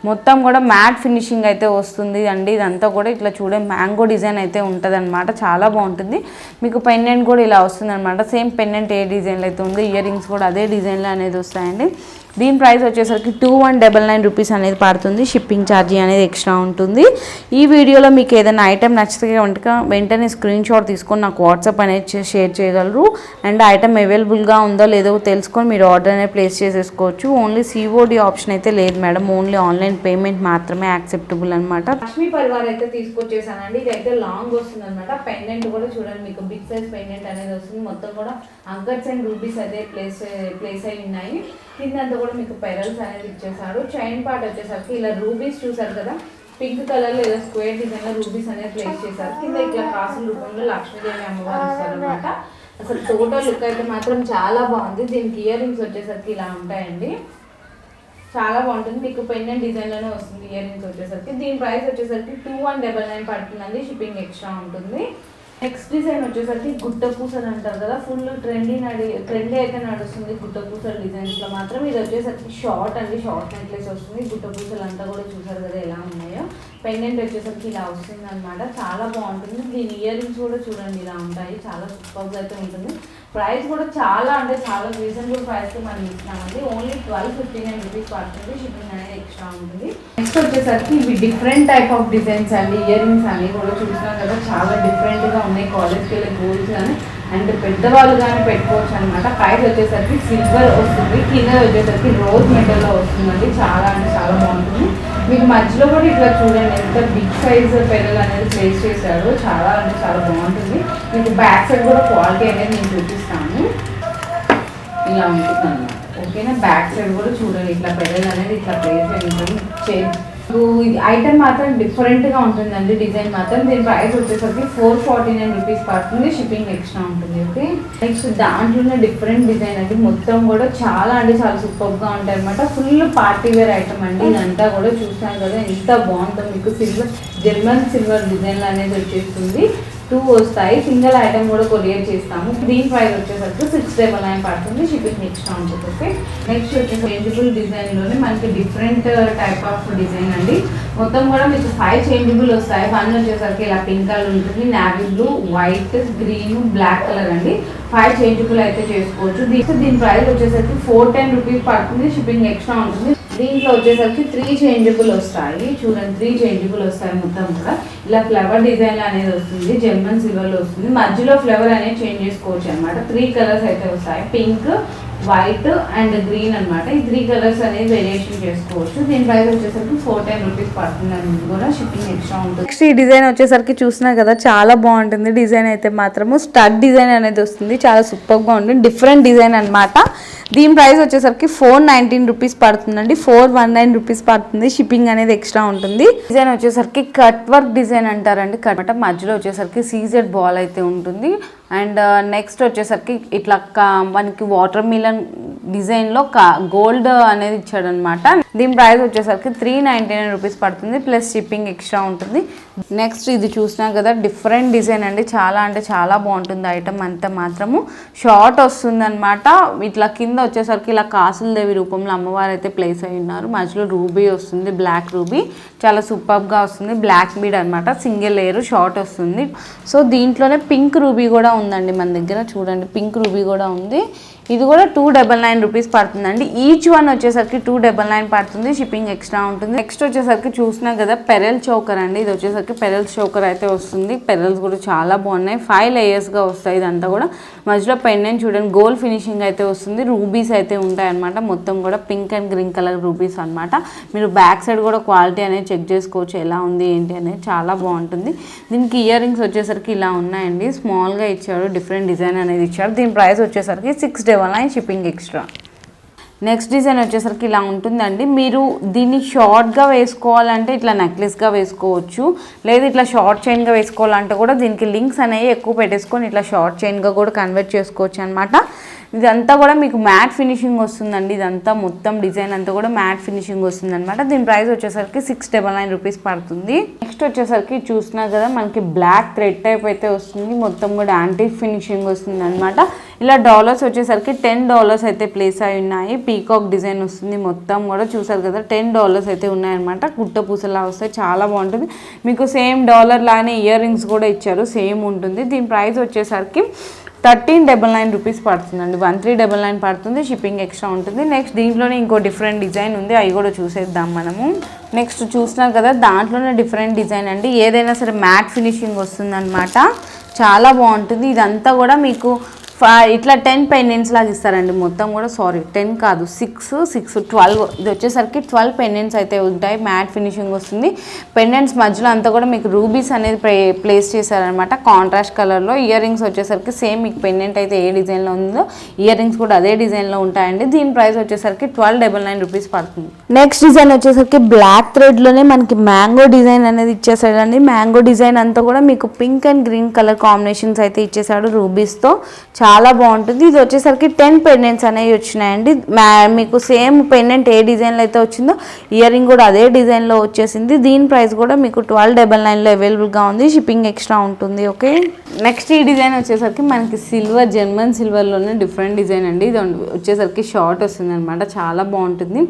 మొత్తం కూడా మ్యాట్ ఫినిషింగ్ అయితే వస్తుంది అండి. ఇదంతా కూడా ఇట్లా చూడండి మ్యాంగో డిజైన్ అయితే ఉంటుంది అనమాట. చాలా బాగుంటుంది. మీకు పెండెంట్ కూడా ఇలా వస్తుంది అనమాట. సేమ్ పెండెంట్ ఏ డిజైన్లో అయితే ఉంది, ఇయర్ రింగ్స్ కూడా అదే డిజైన్లో అనేది వస్తాయండి. దీని ప్రైస్ వచ్చేసరికి 2199 రూపీస్ అనేది పడుతుంది. షిప్పింగ్ ఛార్జీ అనేది ఎక్స్ట్రా ఉంటుంది. ఈ వీడియోలో మీకు ఏదైనా ఐటమ్ నచ్చితే వెంటనే స్క్రీన్ షాట్ తీసుకొని నాకు వాట్సాప్ అనేది షేర్ చేయగలరు. అండ్ ఐటమ్ అవైలబుల్గా ఉందో లేదో తెలుసుకొని మీరు ఆర్డర్ అనేది ప్లేస్ చేసేసుకోవచ్చు. ఓన్లీ COD ఆప్షన్ అయితే లేదు మేడం, ఓన్లీ ఆన్లైన్ పేమెంట్ మాత్రమే యాక్సెప్టబుల్ అనమాట. లక్ష్మీ పరివార్ అయితే తీసుకొచ్చేసానండి. ఇది అయితే లాంగ్ వస్తుంది అనమాట. పెండెంట్ కూడా చూడండి, మీకు బిగ్ సైజ్ పెండెంట్ అనేది వస్తుంది. మొత్తం కూడా అంకట్స్ అండ్ రూబీస్ అయితే ప్లేస్ అయి ఉన్నాయి. కిందంతా కూడా మీకు పెరల్స్ అనేది ఇచ్చేసాడు. చైన్ పార్ట్ వచ్చేసరికి ఇలా రూబీస్ చూసారు కదా, పింక్ కలర్ లో ఇలా స్క్వేర్ డిజైన్ లో రూబీస్ అనేది ప్లేస్ చేశారు. కింద ఇట్లా కాసుల రూపంలో లక్ష్మీదేవి అమ్మవారు ఇస్తారు అనమాట. అసలు టోటల్ లుక్ అయితే మాత్రం చాలా బాగుంది. దీనికి ఇయర్ రింగ్స్ వచ్చేసరికి ఇలా ఉంటాయండి. చాలా బాగుంటుంది. మీకు పెండెంట్ డిజైన్ లోనే వస్తుంది ఇయర్ రింగ్స్ వచ్చేసరికి. దీని ప్రైస్ వచ్చేసరికి 2199 పడుతుందండి. షిప్పింగ్ ఎక్స్ట్రా ఉంటుంది. నెక్స్ట్ డిజైన్ వచ్చేసరికి గుట్ట పూసలు అంటారు కదా, ఫుల్ ట్రెండీ అయితే నడుస్తుంది గుట్ట పూసలు డిజైన్స్లో మాత్రం. ఇది వచ్చేసరికి షార్ట్ అండి, షార్ట్ నెక్లెస్ వస్తుంది. గుట్ట పూసలు అంతా కూడా చూసారు కదా ఎలా ఉన్నాయో. పెండెంట్ వచ్చేసరికి ఇలా వస్తుంది అనమాట. చాలా బాగుంటుంది. దీని ఇయర్ రింగ్స్ కూడా చూడండి ఇలా ఉంటాయి. చాలా సూపర్గా అయితే ఉంటుంది. ప్రైస్ కూడా చాలా అంటే చాలా రీజనబుల్ ప్రైస్కి మనం ఇస్తున్నామండి. ఓన్లీ 1259 రూపీస్ పడుతుంది. షిప్పింగ్ అనేది ఎక్స్ట్రా ఉంటుంది. నెక్స్ట్ వచ్చేసరికి ఇవి డిఫరెంట్ టైప్ ఆఫ్ డిజైన్స్ అండి. ఇయర్ రింగ్స్ అన్ని కూడా చూసినాం కదా, చాలా డిఫరెంట్గా ఉన్నాయి. కాలేజ్కి వెళ్ళే గోల్స్ కానీ అండ్ పెద్దవాళ్ళు కానీ పెట్టుకోవచ్చు అనమాట. ప్రైస్ వచ్చేసరికి సిల్వర్ వస్తుంది. కింద వచ్చేసరికి రోజ్ మెటల్లో వస్తుందండి. చాలా అంటే చాలా బాగుంటుంది. మీకు మధ్యలో కూడా ఇట్లా చూడండి ఎంత బిగ్ సైజ్ పెరల్ అనేది ప్లేస్ చేశాడు. చాలా అంటే చాలా బాగుంటుంది. మీకు బ్యాక్ సైడ్ కూడా క్వాలిటీ అనేది నేను చూపిస్తాను. ఇలా ఉంటుంది అన్నమాట. ఓకేనా, బ్యాక్ సైడ్ కూడా చూడండి ఇట్లా పెరల్ అనేది ఇట్లా ప్లేస్ అయి ఉంటుంది. ఐటమ్ మాత్రం డిఫరెంట్గా ఉంటుందండి. డిజైన్ మాత్రం దీని ప్రైస్ వచ్చేసరికి 449 రూపీస్ పడుతుంది. షిప్పింగ్ ఎక్స్ట్రా ఉంటుంది. ఓకే, నెక్స్ట్ దాంట్లోనే డిఫరెంట్ డిజైన్ అండి. మొత్తం కూడా చాలా అంటే చాలా సూపర్గా ఉంటాయి అనమాట. ఫుల్ పార్టీ వేర్ ఐటమ్ అండి. ఇదంతా కూడా చూసాను కదా ఎంత బాగుంటుందో. మీకు జర్మన్ సిల్వర్ డిజైన్లు అనేది వచ్చేస్తుంది. 2 వస్తాయి. సింగిల్ ఐటమ్ కూడా కొరియర్ చేస్తాము. దీని ప్రైస్ వచ్చేసరికి 699 పడుతుంది. షిప్పింగ్ ఎక్స్ట్రా ఉంటుంది. ఓకే, నెక్స్ట్ వచ్చేసి చేంజబుల్ డిజైన్లోనే మనకి డిఫరెంట్ టైప్ ఆఫ్ డిజైన్ అండి. మొత్తం కూడా మీకు 5 చేంజబుల్ వస్తాయి. 1 వచ్చేసరికి ఇలా పింక్ కలర్ ఉంటుంది, navy blue, white, green, black colour అండి. 5 చేంజబుల్ అయితే చేసుకోవచ్చు. దీని ప్రైస్ వచ్చేసరికి 410 రూపీస్ పడుతుంది. షిప్పింగ్ ఎక్స్ట్రా ఉంటుంది. దీంట్లో వచ్చేసరికి 3 చేంజబుల్ వస్తాయి. చూడండి 3 చేంజబుల్ వస్తాయి మొత్తం కూడా. ఇలా ఫ్లవర్ డిజైన్ అనేది వస్తుంది, జర్మన్ సిల్వర్లో వస్తుంది. మధ్యలో ఫ్లవర్ అనేది చేంజ్ చేసుకోవచ్చు అనమాట. 3 కలర్స్ అయితే వస్తాయి, పింక్, వైట్ అండ్ గ్రీన్ అనమాట. ఈ 3 కలర్స్ అనేది వేరియేషన్ చేసుకోవచ్చు. దీని ప్రైస్ వచ్చేసరికి 410 రూపీస్ పడుతుంది అని కూడా షిప్పింగ్ ఎక్స్ట్రా ఉంటుంది. నెక్స్ట్ ఈ డిజైన్ వచ్చేసరికి చూసినా కదా చాలా బాగుంటుంది. డిజైన్ అయితే మాత్రము స్టడ్ డిజైన్ అనేది వస్తుంది, చాలా సూపర్గా ఉంటుంది, డిఫరెంట్ డిజైన్ అనమాట. దీని ప్రైస్ వచ్చేసరికి 419 రూపీస్ పడుతుందండి, 419 రూపీస్ పడుతుంది. షిప్పింగ్ అనేది ఎక్స్ట్రా ఉంటుంది. డిజైన్ వచ్చేసరికి కట్ వర్క్ డిజైన్ అంటారండి. కట్ మధ్యలో వచ్చేసరికి సీజెడ్ బాల్ అయితే ఉంటుంది. అండ్ నెక్స్ట్ వచ్చేసరికి ఇట్లా మనకి వాటర్ మిలన్ డిజైన్లో గోల్డ్ అనేది ఇచ్చాడనమాట. దీని ప్రైస్ వచ్చేసరికి 399 రూపీస్ పడుతుంది, ప్లస్ షిప్పింగ్ ఎక్స్ట్రా ఉంటుంది. నెక్స్ట్ ఇది చూసినా కదా డిఫరెంట్ డిజైన్ అండి, చాలా అంటే చాలా బాగుంటుంది. ఐటమ్ అంతా మాత్రము షార్ట్ వస్తుంది అనమాట. ఇట్లా కింద వచ్చేసరికి ఇలా కాసులదేవి రూపంలో అమ్మవారు అయితే ప్లేస్ అయి ఉన్నారు. మధ్యలో రూబీ వస్తుంది, బ్లాక్ రూబీ, చాలా సూపర్గా వస్తుంది. బ్లాక్ బీడ్ అనమాట, సింగిల్ లేయర్ షార్ట్ వస్తుంది. సో దీంట్లోనే పింక్ రూబీ కూడా ఉందండి మన దగ్గర, చూడండి పింక్ రూబీ కూడా ఉంది. ఇది కూడా 299 రూపీస్ పడుతుందండి. ఈచ్ వన్ వచ్చేసరికి 299 పడుతుంది, షిప్పింగ్ ఎక్స్ట్రా ఉంటుంది. నెక్స్ట్ వచ్చేసరికి చూసినా కదా పెరల్ చోకర్ అండి. ఇది వచ్చేసరికి పెరల్స్ చోకర్ అయితే వస్తుంది. పెరల్స్ కూడా చాలా బాగున్నాయి, 5 లేయర్స్గా వస్తాయి. ఇదంతా కూడా మధ్యలో పెండెంట్ చూడండి గోల్డ్ ఫినిషింగ్ అయితే వస్తుంది. రూబీస్ అయితే ఉంటాయి అనమాట, మొత్తం కూడా pink and green colour rubies అనమాట. మీరు బ్యాక్ సైడ్ కూడా క్వాలిటీ అనేది చెక్ చేసుకోవచ్చు, ఎలా ఉంది ఏంటి అనేది, చాలా బాగుంటుంది. దీనికి ఇయర్ రింగ్స్ వచ్చేసరికి ఇలా ఉన్నాయండి, స్మాల్గా ఇచ్చాడు, డిఫరెంట్ డిజైన్ అనేది ఇచ్చాడు. దీని ప్రైస్ వచ్చేసరికి 699 షిప్పింగ్ ఎక్స్ట్రా. నెక్స్ట్ డిజైన్ వచ్చేసరికి ఇలా ఉంటుందండి. మీరు దీన్ని షార్ట్గా వేసుకోవాలంటే ఇట్లా నెక్లెస్గా వేసుకోవచ్చు, లేదు ఇట్లా షార్ట్ చైన్గా వేసుకోవాలంటే కూడా దీనికి లింక్స్ అనేవి ఎక్కువ పెట్టేసుకొని ఇట్లా షార్ట్ చైన్గా కూడా కన్వర్ట్ చేసుకోవచ్చు అనమాట. ఇదంతా కూడా మీకు మ్యాట్ ఫినిషింగ్ వస్తుందండి. ఇదంతా మొత్తం డిజైన్ అంతా కూడా మ్యాట్ ఫినిషింగ్ వస్తుంది అనమాట. దీని ప్రైస్ వచ్చేసరికి 699 రూపీస్ పడుతుంది. నెక్స్ట్ వచ్చేసరికి చూసినా కదా మనకి బ్లాక్ థ్రెడ్ టైప్ అయితే వస్తుంది, మొత్తం కూడా యాంటిక్ ఫినిషింగ్ వస్తుంది అనమాట. ఇలా డాలర్స్ వచ్చేసరికి $10 అయితే ప్లేస్ అయి ఉన్నాయి. పీకాక్ డిజైన్ వస్తుంది, మొత్తం కూడా చూసారు కదా $10 అయితే ఉన్నాయన్నమాట. గుట్ట పూసలా వస్తాయి, చాలా బాగుంటుంది. మీకు సేమ్ డాలర్ లానే ఇయర్ రింగ్స్ కూడా ఇచ్చారు, సేమ్ ఉంటుంది. దీని ప్రైస్ వచ్చేసరికి 1399 రూపీస్ పడుతుందండి, 1399 పడుతుంది, షిప్పింగ్ ఎక్స్ట్రా ఉంటుంది. నెక్స్ట్ దీంట్లోనే ఇంకో డిఫరెంట్ డిజైన్ ఉంది, అవి కూడా చూసేద్దాం మనము. నెక్స్ట్ చూసినాం కదా దాంట్లోనే డిఫరెంట్ డిజైన్ అండి, ఏదైనా సరే మ్యాట్ ఫినిషింగ్ వస్తుందన్నమాట, చాలా బాగుంటుంది. ఇదంతా కూడా మీకు ఇట్లా 10 పెండెంట్స్ లాగా ఇస్తారండి, మొత్తం కూడా 10 కాదు 6 12, ఇది వచ్చేసరికి 12 పెండెంట్స్ అయితే ఉంటాయి. మ్యాట్ ఫినిషింగ్ వస్తుంది. పెండెంట్స్ మధ్యలో అంతా కూడా మీకు రూబీస్ అనేది ప్లేస్ చేశారనమాట, కాంట్రాస్ట్ కలర్లో. ఇయర్ రింగ్స్ వచ్చేసరికి సేమ్ మీకు పెండెంట్ అయితే ఏ డిజైన్లో ఉందో ఇయర్ రింగ్స్ కూడా అదే డిజైన్లో ఉంటాయండి. దీని ప్రైస్ వచ్చేసరికి 1299 రూపీస్ పడుతుంది. నెక్స్ట్ డిజైన్ వచ్చేసరికి బ్లాక్ థ్రెడ్లోనే మనకి మ్యాంగో డిజైన్ అనేది ఇచ్చేసాడండి. మ్యాంగో డిజైన్ అంతా కూడా మీకు pink and green colour combinations అయితే ఇచ్చేసాడు రూబీస్తో, చాలా బాగుంటుంది. ఇది వచ్చేసరికి 10 పెండెంట్స్ అనేవి వచ్చినాయండి. మీకు సేమ్ పెండెంట్ ఏ డిజైన్లో అయితే వచ్చిందో ఇయర్ రింగ్ కూడా అదే డిజైన్లో వచ్చేసింది. దీని ప్రైస్ కూడా మీకు 1299లో అవైలబుల్గా ఉంది, షిప్పింగ్ ఎక్స్ట్రా ఉంటుంది. ఓకే, నెక్స్ట్ ఈ డిజైన్ వచ్చేసరికి మనకి సిల్వర్, జర్మన్ సిల్వర్లోనే డిఫరెంట్ డిజైన్ అండి. ఇది వచ్చేసరికి షార్ట్ వస్తుంది అనమాట, చాలా బాగుంటుంది.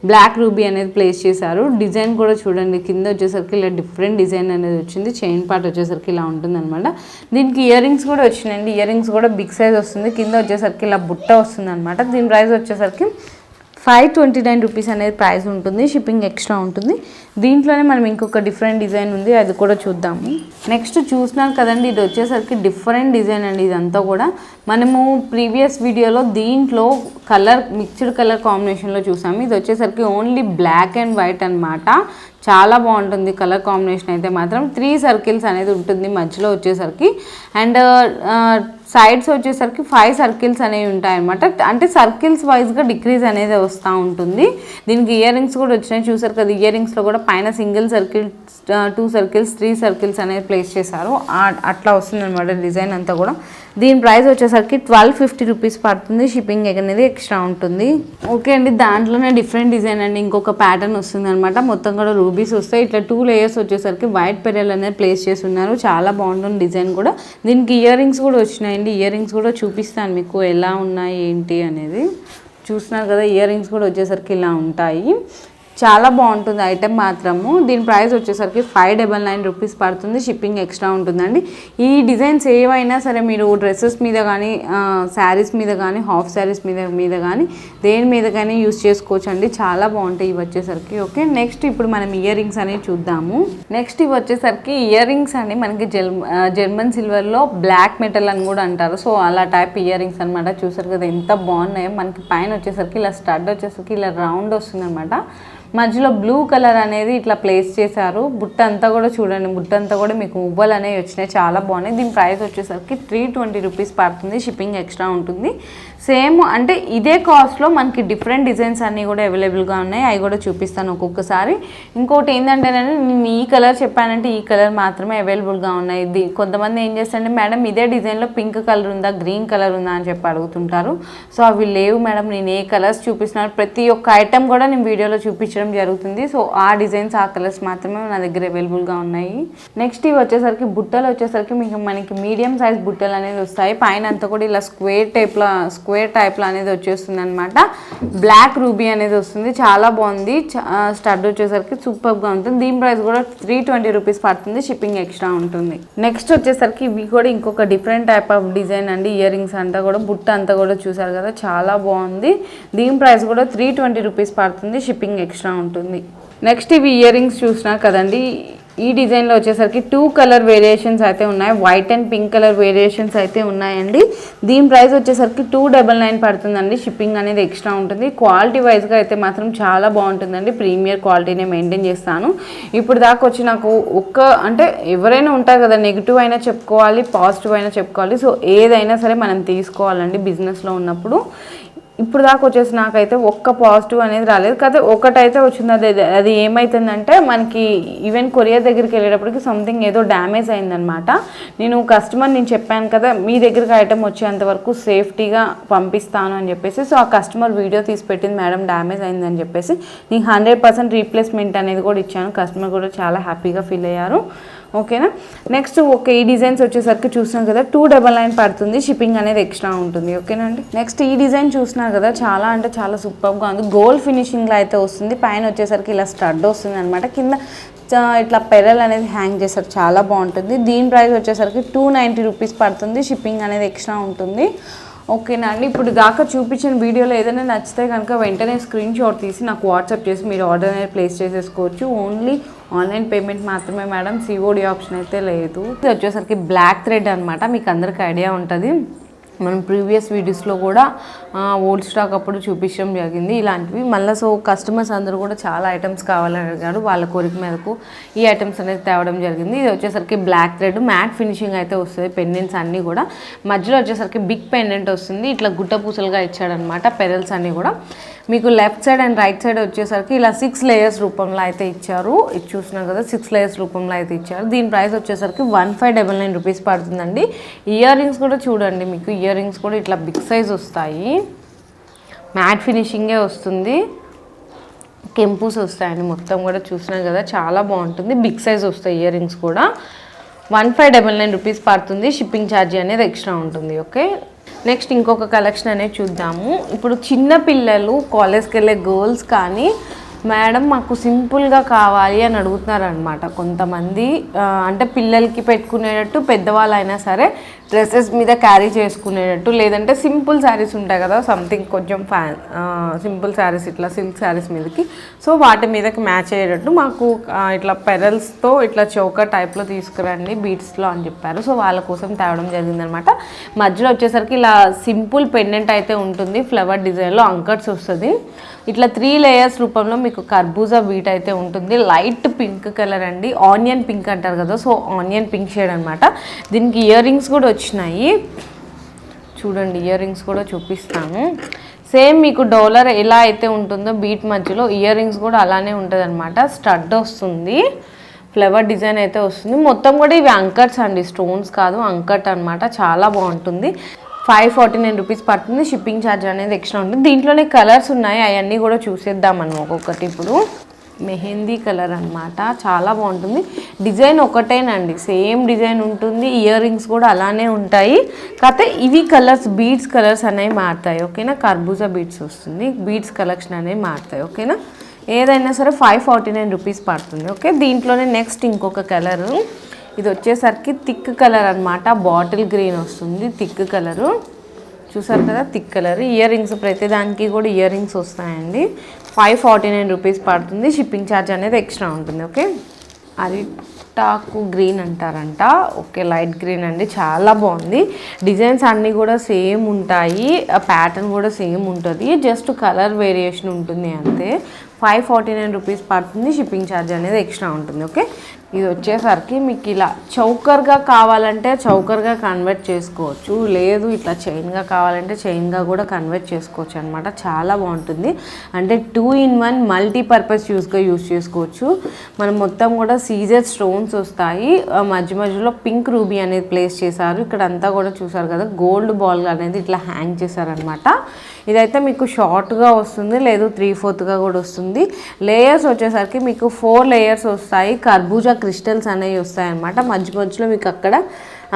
బ్లాక్ రూబీ అనేది ప్లేస్ చేశారు. డిజైన్ కూడా చూడండి, కింద వచ్చేసరికి ఇలా డిఫరెంట్ డిజైన్ అనేది వచ్చింది. చైన్ పార్ట్ వచ్చేసరికి ఇలా ఉంటుంది అనమాట. దీనికి ఇయర్ రింగ్స్ కూడా వచ్చినాయండి. ఇయర్ రింగ్స్ కూడా బిగ్ సైజ్ వస్తుంది. కింద వచ్చేసరికి ఇలా బుట్ట వస్తుంది అనమాట. దీని ప్రైస్ వచ్చేసరికి 529 రూపీస్ అనేది ప్రైస్ ఉంటుంది, షిప్పింగ్ ఎక్స్ట్రా ఉంటుంది. దీంట్లోనే మనం ఇంకొక డిఫరెంట్ డిజైన్ ఉంది, అది కూడా చూద్దాము. నెక్స్ట్ చూసినారు కదండి, ఇది వచ్చేసరికి డిఫరెంట్ డిజైన్ అండి. ఇదంతా కూడా మనము ప్రీవియస్ వీడియోలో దీంట్లో మిక్స్డ్ కలర్ కాంబినేషన్లో చూసాము. ఇది వచ్చేసరికి ఓన్లీ బ్లాక్ అండ్ వైట్ అనమాట, చాలా బాగుంటుంది కలర్ కాంబినేషన్ అయితే మాత్రం. 3 సర్కిల్స్ అనేది ఉంటుంది మధ్యలో వచ్చేసరికి, అండ్ సైడ్స్ వచ్చేసరికి 5 సర్కిల్స్ అనేవి ఉంటాయి అనమాట. అంటే సర్కిల్స్ వైజ్గా డిక్రీజ్ అనేది వస్తూ ఉంటుంది. దీనికి ఇయర్ రింగ్స్ కూడా వచ్చినాయి, చూసారు కదా. ఇయర్ రింగ్స్లో కూడా పైన సింగిల్ సర్కిల్, 2 సర్కిల్స్, 3 సర్కిల్స్ అనేది ప్లేస్ చేశారు. అట్లా వస్తుంది అనమాట డిజైన్ అంతా కూడా. దీని ప్రైస్ వచ్చేసరికి 1250 రూపీస్ పడుతుంది, షిప్పింగ్ అనేది ఎక్స్ట్రా ఉంటుంది. ఓకే అండి, దాంట్లోనే డిఫరెంట్ డిజైన్ అండి, ఇంకొక ప్యాటర్న్ వస్తుంది అనమాట. మొత్తం కూడా రూబీస్ వస్తాయి. ఇట్లా 2 లేయర్స్ వచ్చేసరికి వైట్ పెరల్ అనేది ప్లేస్ చేసి ఉన్నారు, చాలా బాగుంటుంది డిజైన్ కూడా. దీనికి ఇయర్ రింగ్స్ కూడా వచ్చినాయండి. ఇయర్ రింగ్స్ కూడా చూపిస్తాను మీకు ఎలా ఉన్నాయి ఏంటి అనేది. చూస్తున్నారు కదా, ఇయర్ రింగ్స్ కూడా వచ్చేసరికి ఇలా ఉంటాయి. చాలా బాగుంటుంది ఐటెం మాత్రము. దీని ప్రైస్ వచ్చేసరికి 599 రూపీస్ పడుతుంది, షిప్పింగ్ ఎక్స్ట్రా ఉంటుందండి. ఈ డిజైన్స్ ఏవైనా సరే మీరు డ్రెస్సెస్ మీద కానీ శారీస్ మీద కానీ హాఫ్ శారీస్ మీద కానీ దేని మీద కానీ యూస్ చేసుకోవచ్చు అండి. చాలా బాగుంటాయి ఇవి వచ్చేసరికి. ఓకే, నెక్స్ట్ ఇప్పుడు మనం ఇయర్ రింగ్స్ అనేవి చూద్దాము. నెక్స్ట్ ఇవి వచ్చేసరికి ఇయర్ రింగ్స్ అండి. మనకి జర్మన్ సిల్వర్లో బ్లాక్ మెటల్ అని కూడా అంటారు. సో అలా టైప్ ఇయర్ రింగ్స్ అనమాట. చూసారు కదా ఎంత బాగున్నాయో. మనకి పైన వచ్చేసరికి ఇలా స్టడ్ వచ్చేసరికి ఇలా రౌండ్ వస్తుంది అనమాట. మధ్యలో బ్లూ కలర్ అనేది ఇట్లా ప్లేస్ చేశారు. బుట్ట అంతా కూడా చూడండి, బుట్ట అంతా కూడా మీకు మువ్వలు అనేవి వచ్చినాయి, చాలా బాగున్నాయి. దీని ప్రైస్ వచ్చేసరికి 320 రూపీస్ పడుతుంది, షిప్పింగ్ ఎక్స్ట్రా ఉంటుంది. సేమ్ అంటే ఇదే కాస్ట్లో మనకి డిఫరెంట్ డిజైన్స్ అన్నీ కూడా అవైలబుల్గా ఉన్నాయి, అవి కూడా చూపిస్తాను ఒక్కొక్కసారి. ఇంకోటి ఏంటంటే నేను ఈ కలర్ చెప్పానంటే ఈ కలర్ మాత్రమే అవైలబుల్గా ఉన్నాయి. ఇది కొంతమంది ఏం చేస్తారంటే మేడం ఇదే డిజైన్లో పింక్ కలర్ ఉందా, గ్రీన్ కలర్ ఉందా అని చెప్పి అడుగుతుంటారు. సో అవి లేవు మేడం, నేను ఏ కలర్స్ చూపిస్తున్నాను ప్రతి ఒక్క ఐటెం కూడా నేను వీడియోలో చూపించడం జరుగుతుంది. సో ఆ డిజైన్స్ ఆ కలర్స్ మాత్రమే నా దగ్గర అవైలబుల్గా ఉన్నాయి. నెక్స్ట్ ఇవి వచ్చేసరికి బుట్టలు వచ్చేసరికి మనకి మీడియం సైజ్ బుట్టలు అనేది వస్తాయి. పైన అంతా కూడా ఇలా స్క్వేర్ టైప్లో అనేది వచ్చేస్తుంది అనమాట. బ్లాక్ రూబీ అనేది వస్తుంది, చాలా బాగుంది. స్టడ్ వచ్చేసరికి సూపర్గా ఉంటుంది. దీని ప్రైస్ కూడా 320 రూపీస్ పడుతుంది, షిప్పింగ్ ఎక్స్ట్రా ఉంటుంది. నెక్స్ట్ వచ్చేసరికి ఇవి కూడా ఇంకొక డిఫరెంట్ టైప్ ఆఫ్ డిజైన్ అండి. ఇయర్ రింగ్స్ అంతా కూడా బుట్ట అంతా కూడా చూసారు కదా, చాలా బాగుంది. దీని ప్రైస్ కూడా 320 రూపీస్ పడుతుంది, షిప్పింగ్ ఎక్స్ట్రా ఉంటుంది. నెక్స్ట్ ఇవి ఇయర్ రింగ్స్ చూసినా కదండి. ఈ డిజైన్లో వచ్చేసరికి 2 కలర్ వేరియేషన్స్ అయితే ఉన్నాయి, white and pink colour variations అయితే ఉన్నాయండి. దీని ప్రైస్ వచ్చేసరికి 299 పడుతుందండి, షిప్పింగ్ అనేది ఎక్స్ట్రా ఉంటుంది. క్వాలిటీ వైజ్గా అయితే మాత్రం చాలా బాగుంటుందండి, ప్రీమియర్ క్వాలిటీనే మెయింటైన్ చేస్తాను. ఇప్పుడు దాకా వచ్చి నాకు అంటే ఎవరైనా ఉంటారు కదా, నెగిటివ్ అయినా చెప్పుకోవాలి, పాజిటివ్ అయినా చెప్పుకోవాలి. సో ఏదైనా సరే మనం తీసుకోవాలండి బిజినెస్లో ఉన్నప్పుడు. ఇప్పుడు దాకా వచ్చేసి నాకైతే ఒక్క పాజిటివ్ అనేది రాలేదు, కాకపోతే ఒకటైతే వచ్చింది. అది ఏమవుతుందంటే మనకి ఈవెన్ కొరియర్ దగ్గరికి వెళ్ళేటప్పటికి సంథింగ్ ఏదో డ్యామేజ్ అయిందనమాట. నేను చెప్పాను కదా మీ దగ్గరికి ఐటమ్ వచ్చేంతవరకు సేఫ్టీగా పంపిస్తాను అని చెప్పేసి. సో ఆ కస్టమర్ వీడియో తీసి పెట్టింది, మేడం డ్యామేజ్ అయిందని చెప్పేసి. నేను 100% రీప్లేస్మెంట్ అనేది కూడా ఇచ్చాను. కస్టమర్ కూడా చాలా హ్యాపీగా ఫీల్ అయ్యారు. ఓకేనా, నెక్స్ట్ ఈ డిజైన్స్ వచ్చేసరికి చూసినాం కదా 299 పడుతుంది, షిప్పింగ్ అనేది ఎక్స్ట్రా ఉంటుంది. ఓకేనా అండి. నెక్స్ట్ ఈ డిజైన్ చూసినారు కదా, చాలా అంటే చాలా సూపర్గా ఉంది. గోల్డ్ ఫినిషింగ్లో అయితే వస్తుంది. పైన వచ్చేసరికి ఇలా స్టడ్ వస్తుంది అనమాట. కింద ఇట్లా పెరల్ అనేది హ్యాంగ్ చేస్తారు, చాలా బాగుంటుంది. దీని ప్రైస్ వచ్చేసరికి 290 రూపీస్ పడుతుంది, షిప్పింగ్ అనేది ఎక్స్ట్రా ఉంటుంది. ఓకేనా అండి. ఇప్పుడు దాకా చూపించిన వీడియోలో ఏదైనా నచ్చితే కనుక వెంటనే స్క్రీన్ షాట్ తీసి నాకు వాట్సాప్ చేసి మీరు ఆర్డర్ అనేది ప్లేస్ చేసేసుకోవచ్చు. ఓన్లీ ఆన్లైన్ పేమెంట్ మాత్రమే మేడం, సిఓడి ఆప్షన్ అయితే లేదు. ఇది వచ్చేసరికి బ్లాక్ థ్రెడ్ అనమాట, మీకు అందరికి ఐడియా ఉంటుంది. మనం ప్రీవియస్ వీడియోస్లో కూడా ఓల్డ్ స్టాక్ అప్పుడు చూపించడం జరిగింది ఇలాంటివి. మళ్ళీ సో కస్టమర్స్ అందరూ కూడా చాలా ఐటమ్స్ కావాలని అడిగారు, వాళ్ళ కోరిక మేరకు ఈ ఐటమ్స్ అనేది తేవడం జరిగింది. ఇది వచ్చేసరికి బ్లాక్ థ్రెడ్ మ్యాట్ ఫినిషింగ్ అయితే వస్తుంది. పెండెంట్స్ అన్నీ కూడా మధ్యలో వచ్చేసరికి బిగ్ పెండెంట్ వస్తుంది, ఇట్లా గుట్ట పూసలుగా ఇచ్చాడనమాట. పెరల్స్ అన్నీ కూడా మీకు left side and right side వచ్చేసరికి ఇలా 6 లేయర్స్ రూపంలో అయితే ఇచ్చారు. ఇది చూసినారు కదా 6 లేయర్స్ రూపంలో అయితే ఇచ్చారు. దీని ప్రైస్ వచ్చేసరికి 1599 రూపీస్ పడుతుందండి. ఇయర్ రింగ్స్ కూడా చూడండి, మీకు ఇయర్ రింగ్స్ కూడా ఇట్లా బిగ్ సైజ్ వస్తాయి, మ్యాట్ ఫినిషింగే వస్తుంది, కెంపూస్ వస్తాయండి మొత్తం కూడా. చూసినారు కదా చాలా బాగుంటుంది, బిగ్ సైజ్ వస్తాయి ఇయర్ రింగ్స్ కూడా. 1599 రూపీస్ పడుతుంది, షిప్పింగ్ ఛార్జీ అనేది ఎక్స్ట్రా ఉంటుంది. ఓకే, నెక్స్ట్ ఇంకొక కలెక్షన్ అనేది చూద్దాము. ఇప్పుడు చిన్న పిల్లలు కాలేజ్కి వెళ్ళే గర్ల్స్ కానీ మేడం మాకు సింపుల్గా కావాలి అని అడుగుతున్నారు అనమాట కొంతమంది. అంటే పిల్లలకి పెట్టుకునేటట్టు, పెద్దవాళ్ళు అయినా సరే డ్రెస్సెస్ మీద క్యారీ చేసుకునేటట్టు, లేదంటే సింపుల్ శారీస్ ఉంటాయి కదా సంథింగ్ కొంచెం సింపుల్ శారీస్ ఇట్లా సిల్క్ శారీస్ మీదకి, సో వాటి మీదకి మ్యాచ్ అయ్యేటట్టు మాకు ఇట్లా పెరల్స్తో ఇట్లా చౌక టైప్లో తీసుకురండి బీట్స్లో అని చెప్పారు. సో వాళ్ళ కోసం తేవడం జరిగిందనమాట. మధ్యలో వచ్చేసరికి ఇలా సింపుల్ పెండెంట్ అయితే ఉంటుంది, ఫ్లవర్ డిజైన్లో అంకట్స్ వస్తుంది. ఇట్లా 3 లేయర్స్ రూపంలో మీకు కర్బూజా బీట్ అయితే ఉంటుంది. లైట్ పింక్ కలర్ అండి, ఆనియన్ పింక్ అంటారు కదా, సో ఆనియన్ పింక్ షేడ్ అనమాట. దీనికి ఇయర్ రింగ్స్ కూడా వచ్చినాయి చూడండి, ఇయర్ రింగ్స్ కూడా చూపిస్తాను. సేమ్ మీకు డాలర్ ఎలా అయితే ఉంటుందో బీట్ మధ్యలో ఇయర్ రింగ్స్ కూడా అలానే ఉంటుంది అనమాట. స్టడ్ వస్తుంది, ఫ్లవర్ డిజైన్ అయితే వస్తుంది. మొత్తం కూడా ఇవి అంకట్స్ అండి, స్టోన్స్ కాదు, అంకట్ అనమాట. చాలా బాగుంటుంది. 549 రూపీస్ పడుతుంది, షిప్పింగ్ ఛార్జ్ అనేది ఎక్స్ట్రా ఉంటుంది. దీంట్లోనే కలర్స్ ఉన్నాయి, అవన్నీ కూడా చూసేద్దాం మనం ఒక్కొక్కటి. ఇప్పుడు మెహందీ కలర్ అనమాట, చాలా బాగుంటుంది. డిజైన్ ఒకటేనండి, సేమ్ డిజైన్ ఉంటుంది. ఇయర్ రింగ్స్ కూడా అలానే ఉంటాయి, కాకపోతే ఇవి కలర్స్ బీడ్స్ కలర్స్ అనేవి మారుతాయి. ఓకేనా, కర్బూజా బీడ్స్ వస్తుంది, బీడ్స్ కలెక్షన్ అనేవి మారుతాయి. ఓకేనా, ఏదైనా సరే 549 రూపీస్ పడుతుంది. ఓకే, దీంట్లోనే నెక్స్ట్ ఇంకొక కలరు, ఇది వచ్చేసరికి థిక్ కలర్ అనమాట, బాటిల్ గ్రీన్ వస్తుంది, థిక్ కలరు చూసారు కదా, థిక్ కలర్. ఇయర్ రింగ్స్ ప్రతి దానికి కూడా ఇయర్ రింగ్స్ వస్తాయండి. 549 రూపీస్ పడుతుంది, షిప్పింగ్ ఛార్జ్ అనేది ఎక్స్ట్రా ఉంటుంది. ఓకే, అరిటాకు గ్రీన్ అంటారంట. ఓకే, లైట్ గ్రీన్ అండి, చాలా బాగుంది. డిజైన్స్ అన్నీ కూడా సేమ్ ఉంటాయి, ప్యాటర్న్ కూడా సేమ్ ఉంటుంది, జస్ట్ కలర్ వేరియేషన్ ఉంటుంది అంతే. 549 రూపీస్ పడుతుంది, షిప్పింగ్ ఛార్జ్ అనేది ఎక్స్ట్రా ఉంటుంది. ఓకే, ఇది వచ్చేసరికి మీకు ఇలా చౌకర్గా కావాలంటే చౌకర్గా కన్వర్ట్ చేసుకోవచ్చు, లేదు ఇట్లా చైన్గా కావాలంటే చైన్గా కూడా కన్వర్ట్ చేసుకోవచ్చు అనమాట. చాలా బాగుంటుంది, అంటే 2-in-1 మల్టీపర్పస్ యూస్గా యూస్ చేసుకోవచ్చు. మనం మొత్తం కూడా సీజర్ స్టోన్స్ వస్తాయి, మధ్య మధ్యలో పింక్ రూబీ అనేది ప్లేస్ చేశారు. ఇక్కడ అంతా కూడా చూసారు కదా, గోల్డ్ బాల్ అనేది ఇట్లా హ్యాంగ్ చేశారనమాట. ఇదైతే మీకు షార్ట్గా వస్తుంది, లేదు 3/4గా కూడా వస్తుంది. లేయర్స్ వచ్చేసరికి మీకు 4 లేయర్స్ వస్తాయి, కర్బూజా క్రిస్టల్స్ అనేవి వస్తాయి అన్నమాట. మధ్య మధ్యలో మీకు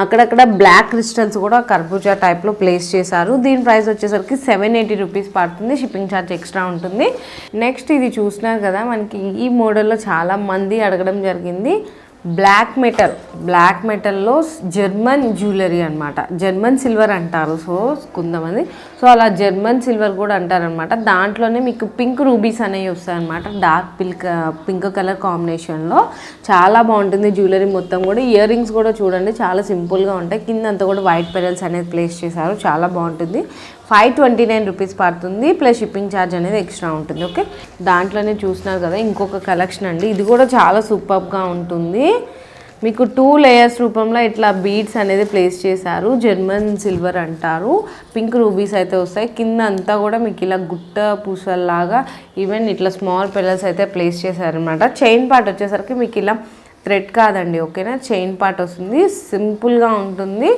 అక్కడక్కడ బ్లాక్ క్రిస్టల్స్ కూడా కర్బూజా టైప్లో ప్లేస్ చేశారు. దీని ప్రైస్ వచ్చేసరికి 780 రూపీస్ పడుతుంది, షిప్పింగ్ ఛార్జ్ ఎక్స్ట్రా ఉంటుంది. నెక్స్ట్ ఇది చూస్తున్నారు కదా, మనకి ఈ మోడల్లో చాలా మంది అడగడం జరిగింది. బ్లాక్ మెటల్లో జర్మన్ జ్యువెలరీ అనమాట, జర్మన్ సిల్వర్ అంటారు సో కొంతమంది, సో అలా జర్మన్ సిల్వర్ కూడా అంటారనమాట. దాంట్లోనే మీకు పింక్ రూబీస్ అనేవి వస్తాయి అనమాట, డార్క్ పింక్ కలర్ కాంబినేషన్లో చాలా బాగుంటుంది జ్యువెలరీ మొత్తం కూడా. ఇయర్ రింగ్స్ కూడా చూడండి చాలా సింపుల్గా ఉంటాయి, కింద అంతా కూడా వైట్ పెరల్స్ అనేది ప్లేస్ చేశారు, చాలా బాగుంటుంది. 529 రూపీస్ పడుతుంది, ప్లస్ షిప్పింగ్ ఛార్జ్ అనేది ఎక్స్ట్రా ఉంటుంది. ఓకే, దాంట్లోనే చూస్తున్నారు కదా ఇంకొక కలెక్షన్ అండి, ఇది కూడా చాలా సూపర్గా ఉంటుంది. మీకు 2 లేయర్స్ రూపంలో ఇట్లా బీడ్స్ అనేది ప్లేస్ చేశారు, జర్మన్ సిల్వర్ అంటారు, పింక్ రూబీస్ అయితే వస్తాయి. కింద అంతా కూడా మీకు ఇలా గుట్ట పూసల్లాగా ఈవెన్ ఇట్లా స్మాల్ పెరల్స్ అయితే ప్లేస్ చేశారనమాట. చైన్ పార్ట్ వచ్చేసరికి మీకు ఇలా థ్రెడ్ కాదండి, ఓకేనా, చైన్ పార్ట్ వస్తుంది, సింపుల్గా ఉంటుంది.